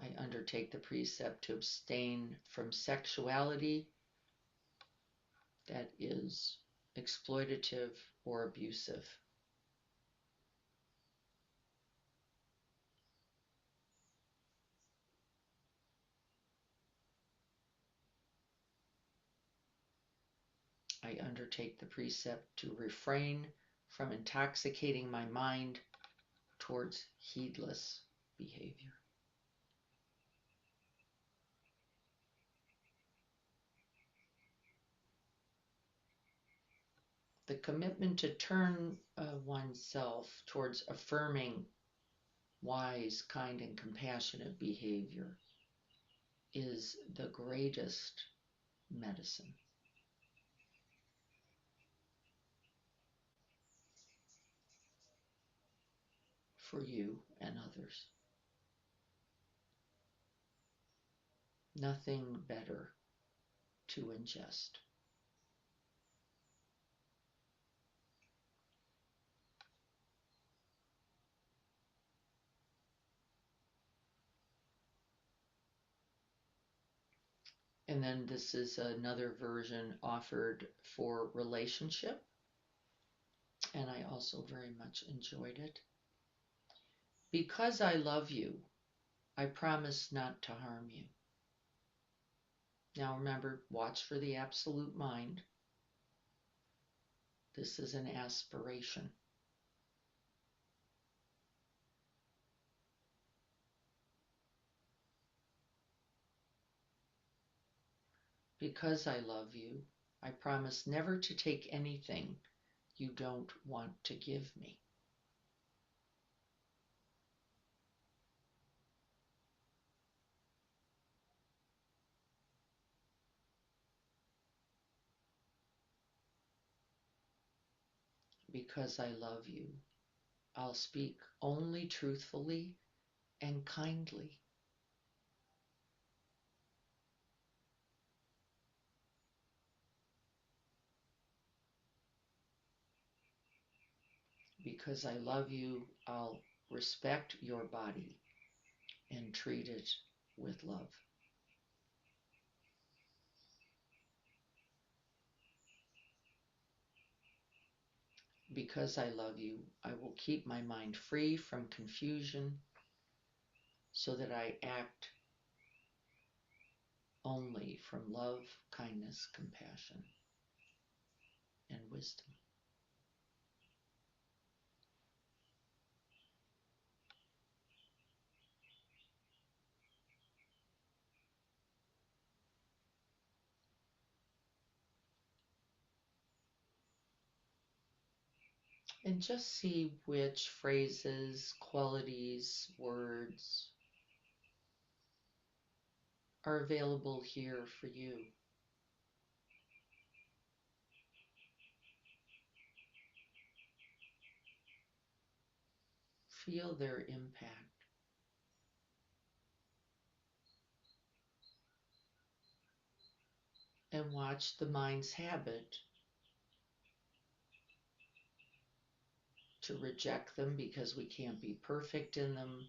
I undertake the precept to abstain from sexuality that is exploitative or abusive. I undertake the precept to refrain from intoxicating my mind towards heedless behavior. The commitment to turn oneself towards affirming wise, kind, and compassionate behavior is the greatest medicine for you and others. Nothing better to ingest. And then this is another version offered for relationship, and I also very much enjoyed it. Because I love you, I promise not to harm you. Now remember, watch for the absolute mind. This is an aspiration. Because I love you, I promise never to take anything you don't want to give me. Because I love you, I'll speak only truthfully and kindly. Because I love you, I'll respect your body and treat it with love. Because I love you, I will keep my mind free from confusion so that I act only from love, kindness, compassion, and wisdom. And just see which phrases, qualities, words are available here for you. Feel their impact. And watch the mind's habit to reject them because we can't be perfect in them,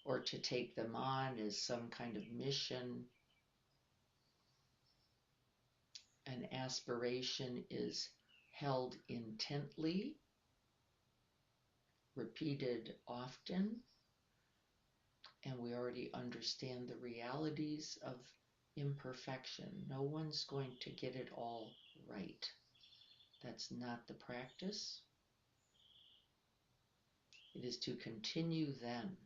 or to take them on as some kind of mission. An aspiration is held intently, repeated often, and we already understand the realities of imperfection. No one's going to get it all right. That's not the practice. It is to continue then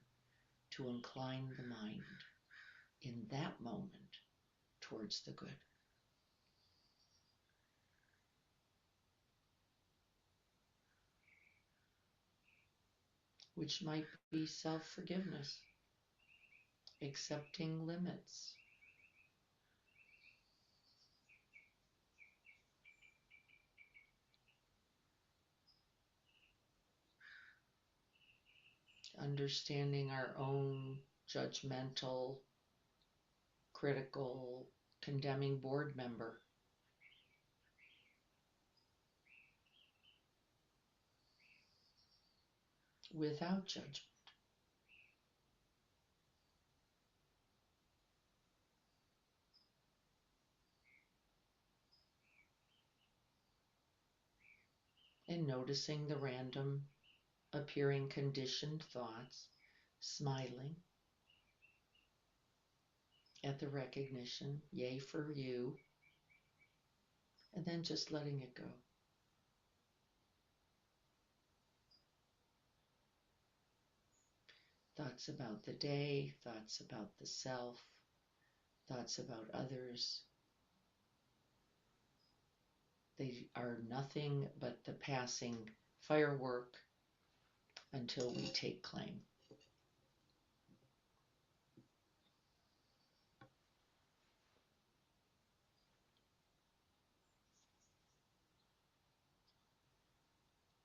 to incline the mind in that moment towards the good. Which might be self-forgiveness, accepting limits, understanding our own judgmental, critical, condemning board member. Without judgment. And noticing the random appearing conditioned thoughts, smiling at the recognition, yay for you, and then just letting it go. Thoughts about the day, thoughts about the self, thoughts about others. They are nothing but the passing firework until we take claim.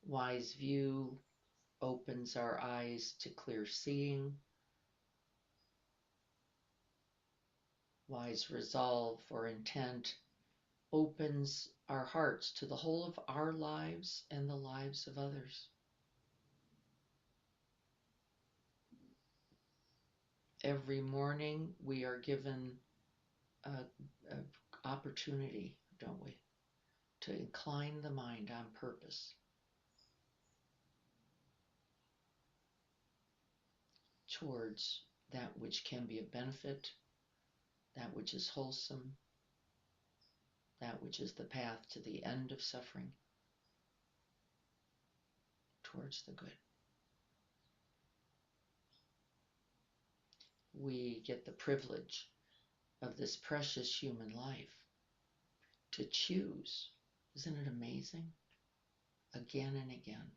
Wise view opens our eyes to clear seeing. Wise resolve or intent opens our hearts to the whole of our lives and the lives of others. Every morning we are given a opportunity, don't we, to incline the mind on purpose towards that which can be of benefit, that which is wholesome, that which is the path to the end of suffering, towards the good. We get the privilege of this precious human life to choose. Isn't it amazing? Again and again.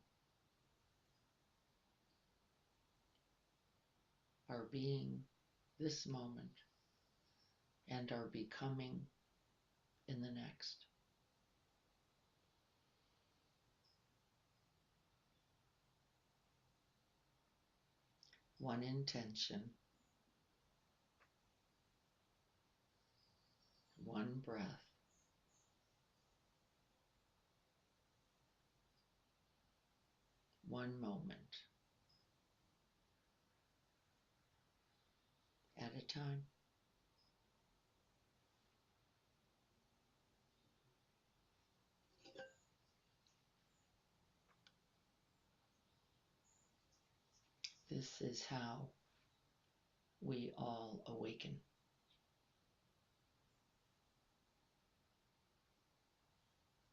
Our being this moment and our becoming in the next. One intention, one breath, one moment at a time. This is how we all awaken.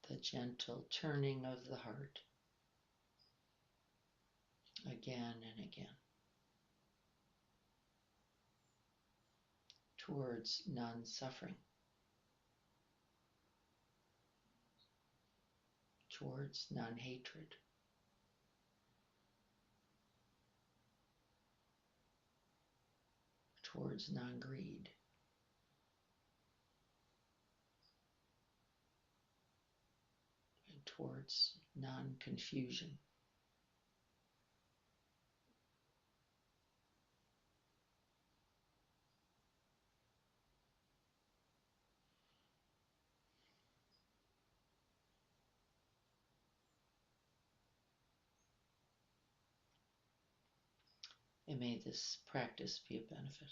The gentle turning of the heart again and again towards non-suffering, towards non-hatred, towards non-greed, and towards non-confusion. And may this practice be a benefit.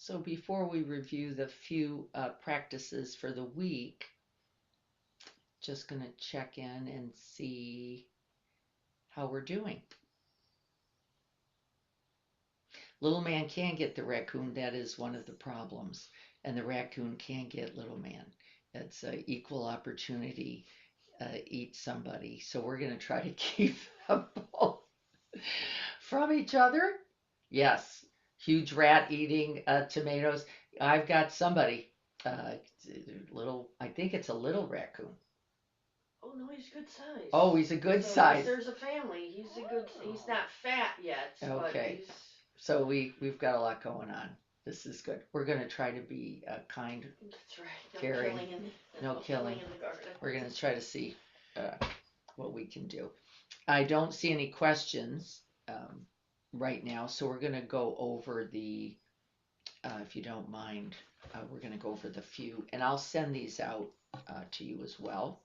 So before we review the few practices for the week, just going to check in and see how we're doing. Little man can get the raccoon. That is one of the problems. And the raccoon can get little man. It's an equal opportunity eat somebody. So we're going to try to keep them both from each other. Yes. Huge rat eating tomatoes. I've got somebody, little, I think it's a little raccoon. Oh no, he's good size. Oh, he's a good So size. there's a family. He's a good. He's not fat yet, but Okay. he's So we've got a lot going on. This is good. We're going to try to be kind, That's right. No caring, killing in no killing. in the garden. We're going to try to see what we can do. I don't see any questions right now, so we're going to go over if you don't mind, we're going to go over the few, and I'll send these out to you as well.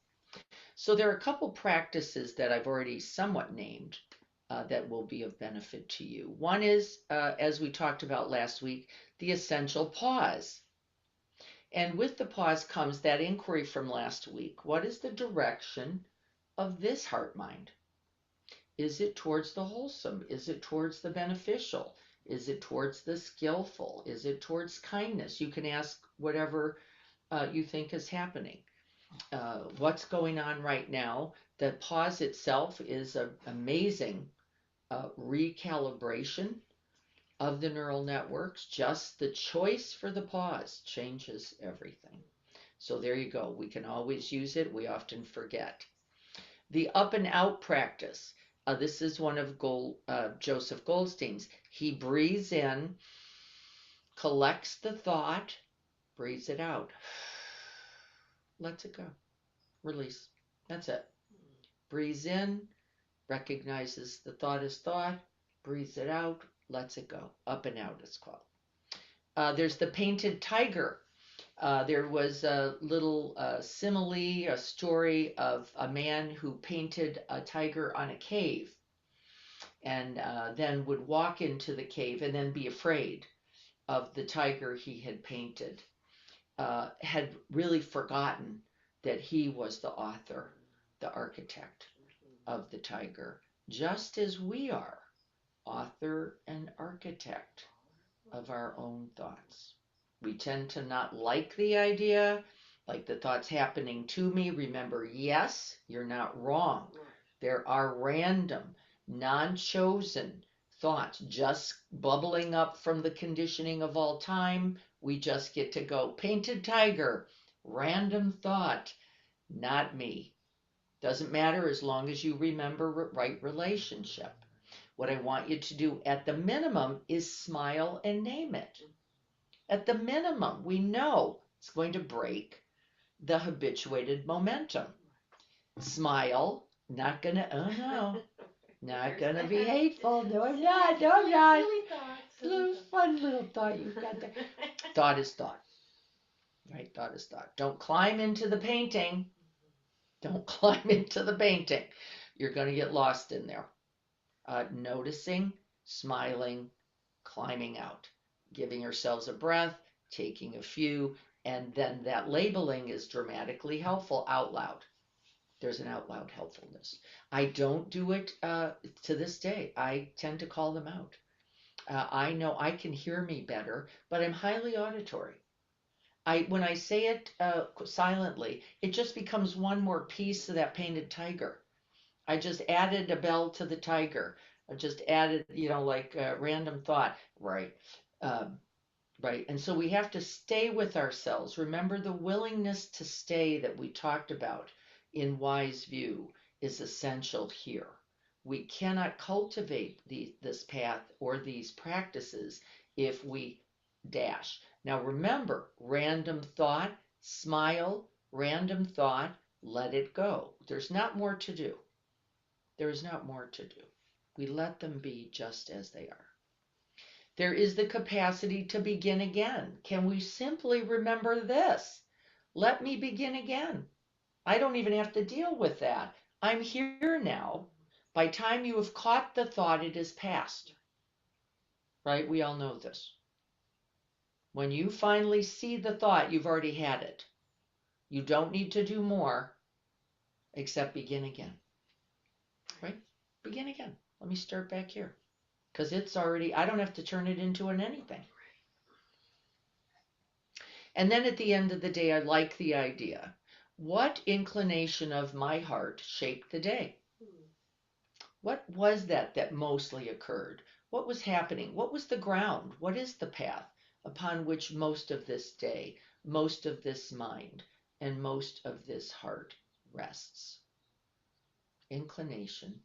So there are a couple practices that I've already somewhat named that will be of benefit to you. One is, as we talked about last week, the essential pause. And with the pause comes that inquiry from last week. What is the direction of this heart mind? Is it towards the wholesome? Is it towards the beneficial? Is it towards the skillful? Is it towards kindness? You can ask whatever you think is happening. What's going on right now? The pause itself is an amazing recalibration of the neural networks. Just the choice for the pause changes everything. So there you go. We can always use it. We often forget. The up and out practice. This is one of Joseph Goldstein's. He breathes in, collects the thought, breathes it out, lets it go, release. That's it. Breathes in, recognizes the thought is thought, breathes it out, lets it go. Up and out, it's called. There's the painted tiger. There was a little simile, a story of a man who painted a tiger on a cave and then would walk into the cave and then be afraid of the tiger he had painted. Had really forgotten that he was the author, the architect of the tiger, just as we are author and architect of our own thoughts. We tend to not like the idea, like the thoughts happening to me. Remember, yes, you're not wrong. There are random, non chosen thoughts just bubbling up from the conditioning of all time. We just get to go, painted tiger, random thought, not me. Doesn't matter as long as you remember right relationship. What I want you to do at the minimum is smile and name it. At the minimum, we know it's going to break the habituated momentum. Smile, not gonna, oh no, not gonna be hateful. No, I'm not. No, I'm not. Silly thoughts. Little fun little thought you've got there. Thought is thought. Right? Thought is thought. Don't climb into the painting. Don't climb into the painting. You're going to get lost in there. Noticing, smiling, climbing out, giving yourselves a breath, taking a few, and then that labeling is dramatically helpful out loud. There's an out loud helpfulness. I don't do it to this day. I tend to call them out. I know I can hear me better, but I'm highly auditory. When I say it silently, it just becomes one more piece of that painted tiger. I just added a bell to the tiger. I just added, like a random thought, right? Um, right. And so we have to stay with ourselves. Remember the willingness to stay that we talked about in Wise View is essential here. We cannot cultivate this path or these practices if we dash. Now remember, random thought, smile, random thought, let it go. There's not more to do. There is not more to do. We let them be just as they are. There is the capacity to begin again. Can we simply remember this? Let me begin again. I don't even have to deal with that. I'm here now. By time you have caught the thought, it is past. Right? We all know this. When you finally see the thought, you've already had it. You don't need to do more except begin again. Right? Begin again. Let me start back here. Because it's already, I don't have to turn it into an anything. And then at the end of the day, I like the idea. What inclination of my heart shaped the day? What was that mostly occurred? What was happening? What was the ground? What is the path upon which most of this day, most of this mind, and most of this heart rests? Inclination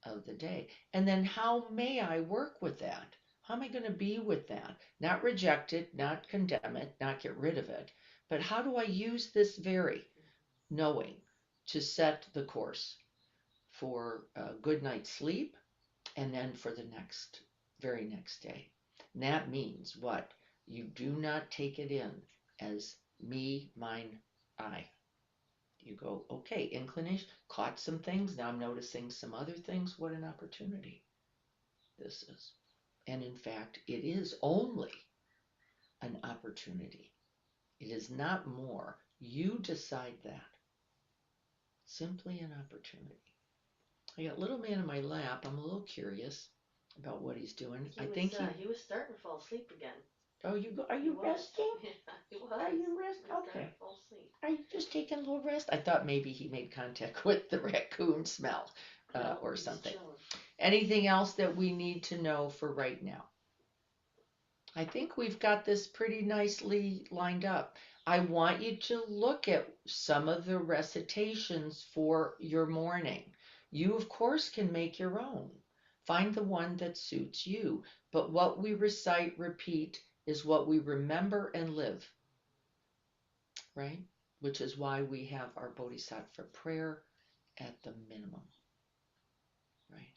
of the day. And then how may I work with that? How am I going to be with that? Not reject it, not condemn it, not get rid of it, but how do I use this very knowing to set the course for a good night's sleep and then for the very next day? And that means what? You do not take it in as me, mine, I. You go, okay, inclination, caught some things, now I'm noticing some other things. What an opportunity this is. And in fact, it is only an opportunity. It is not more. You decide that. Simply an opportunity. I got little man in my lap. I'm a little curious about what he's doing. He was starting to fall asleep again. Oh, you go. Are you resting? Yeah, he was. Are you resting? Okay. Fall asleep. Are you just taking a little rest? I thought maybe he made contact with the raccoon smell or something. Chilling. Anything else that we need to know for right now? I think we've got this pretty nicely lined up. I want you to look at some of the recitations for your morning. You, of course, can make your own. Find the one that suits you. But what we recite, repeat, is what we remember and live, right? Which is why we have our Bodhisattva prayer at the minimum, right?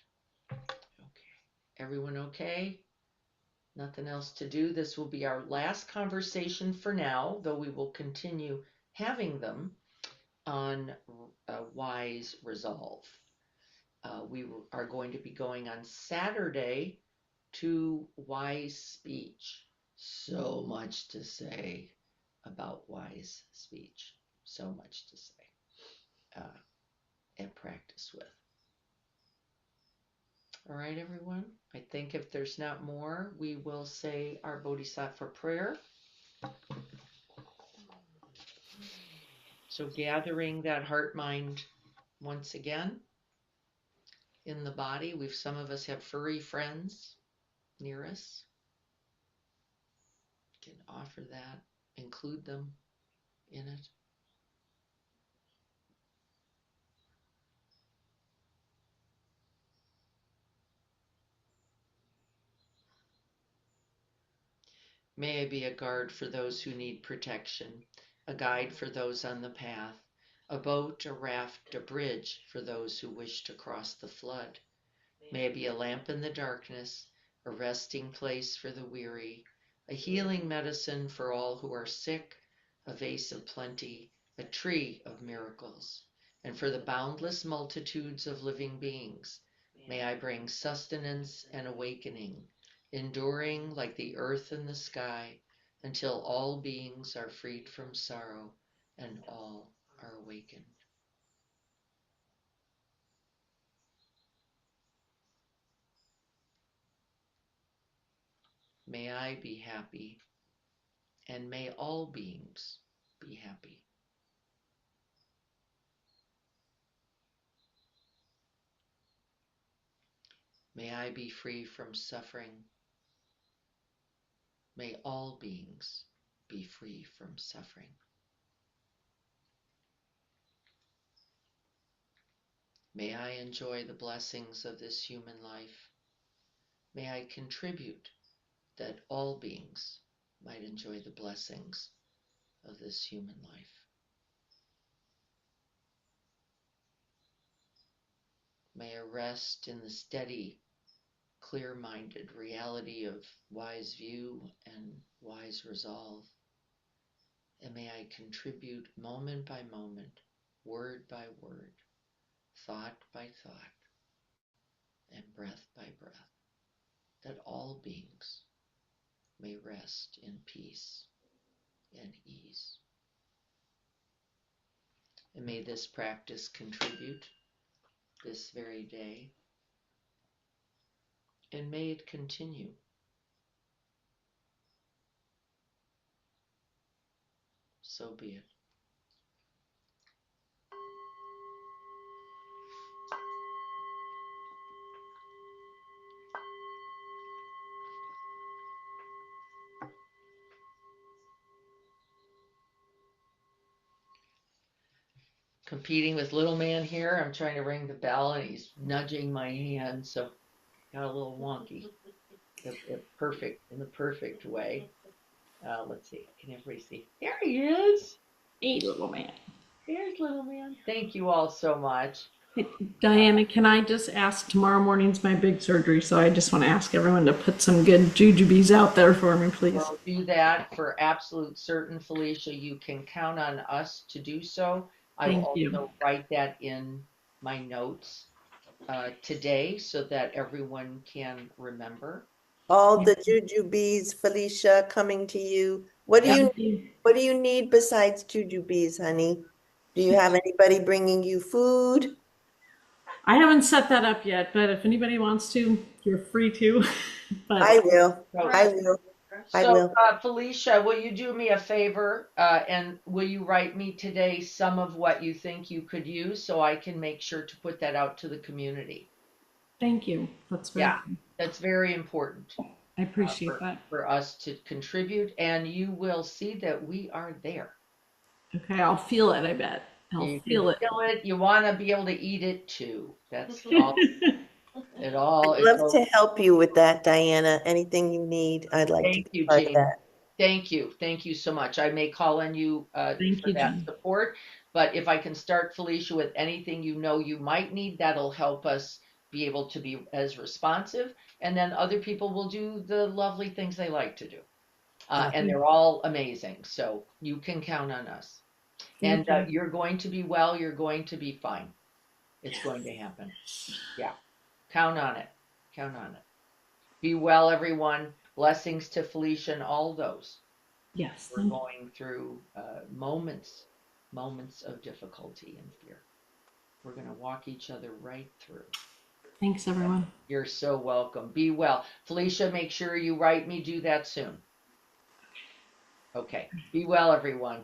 Okay. Everyone okay? Nothing else to do. This will be our last conversation for now, though we will continue having them on wise resolve. We are going to be going on Saturday to wise speech. So much to say about wise speech. So much to say and practice with. All right, everyone. I think if there's not more, we will say our Bodhisattva prayer. So gathering that heart mind once again in the body. Some of us have furry friends near us. Can offer that, include them in it. May I be a guard for those who need protection, a guide for those on the path, a boat, a raft, a bridge for those who wish to cross the flood. May I be a lamp in the darkness, a resting place for the weary, a healing medicine for all who are sick, a vase of plenty, a tree of miracles. And for the boundless multitudes of living beings, may I bring sustenance and awakening, enduring like the earth and the sky, until all beings are freed from sorrow and all are awakened. May I be happy, and may all beings be happy. May I be free from suffering. May all beings be free from suffering. May I enjoy the blessings of this human life. May I contribute that all beings might enjoy the blessings of this human life. May I rest in the steady, clear-minded reality of wise view and wise resolve. And may I contribute moment by moment, word by word, thought by thought, and breath by breath, that all beings may rest in peace and ease. And may this practice contribute this very day, and may it continue. So be it. Competing with little man here. I'm trying to ring the bell and he's nudging my hand, so got a little wonky. perfect in the perfect way. Let's see. Can everybody see? There he is. Hey, little man. There's little man. Thank you all so much. Diana, can I just ask? Tomorrow morning's my big surgery, so I just want to ask everyone to put some good jujubes out there for me, please. We'll do that for absolute certain, Felicia. You can count on us to do so. I will Thank you. also write that in my notes today so that everyone can remember. All the jujubes, Felicia, coming to you. What do Yep. you Thank you. what do you need besides jujubes, honey? Do you have anybody bringing you food? I haven't set that up yet, but if anybody wants to, you're free to. But I will. So, I will. I so will. Felicia, will you do me a favor and will you write me today some of what you think you could use so I can make sure to put that out to the community? thank you. That's very. Yeah, that's very important I appreciate that. for us to contribute, and you will see that we are there. Okay, I'll feel it. I bet I'll You can feel it. feel it. You want to be able to eat it too. That's all. It all. I'd It love goes. to help you with that, Diana. Anything you need, I'd like to Thank be you, part of Jean. that. Thank you. Thank you so much. I may call on you Thank for you, that Jean. support, but if I can start, Felicia, with anything you know you might need, that'll help us be able to be as responsive. And then other people will do the lovely things they like to do. And they're all amazing. So you can count on us. And Thank you. you're going to be well. You're going to be fine. It's going to happen. Yeah. Count on it. Count on it. Be well, everyone. Blessings to Felicia and all those. Yes. We're going through moments of difficulty and fear. We're going to walk each other right through. Thanks, everyone. You're so welcome. Be well. Felicia, make sure you write me. Do that soon. Okay. Be well, everyone.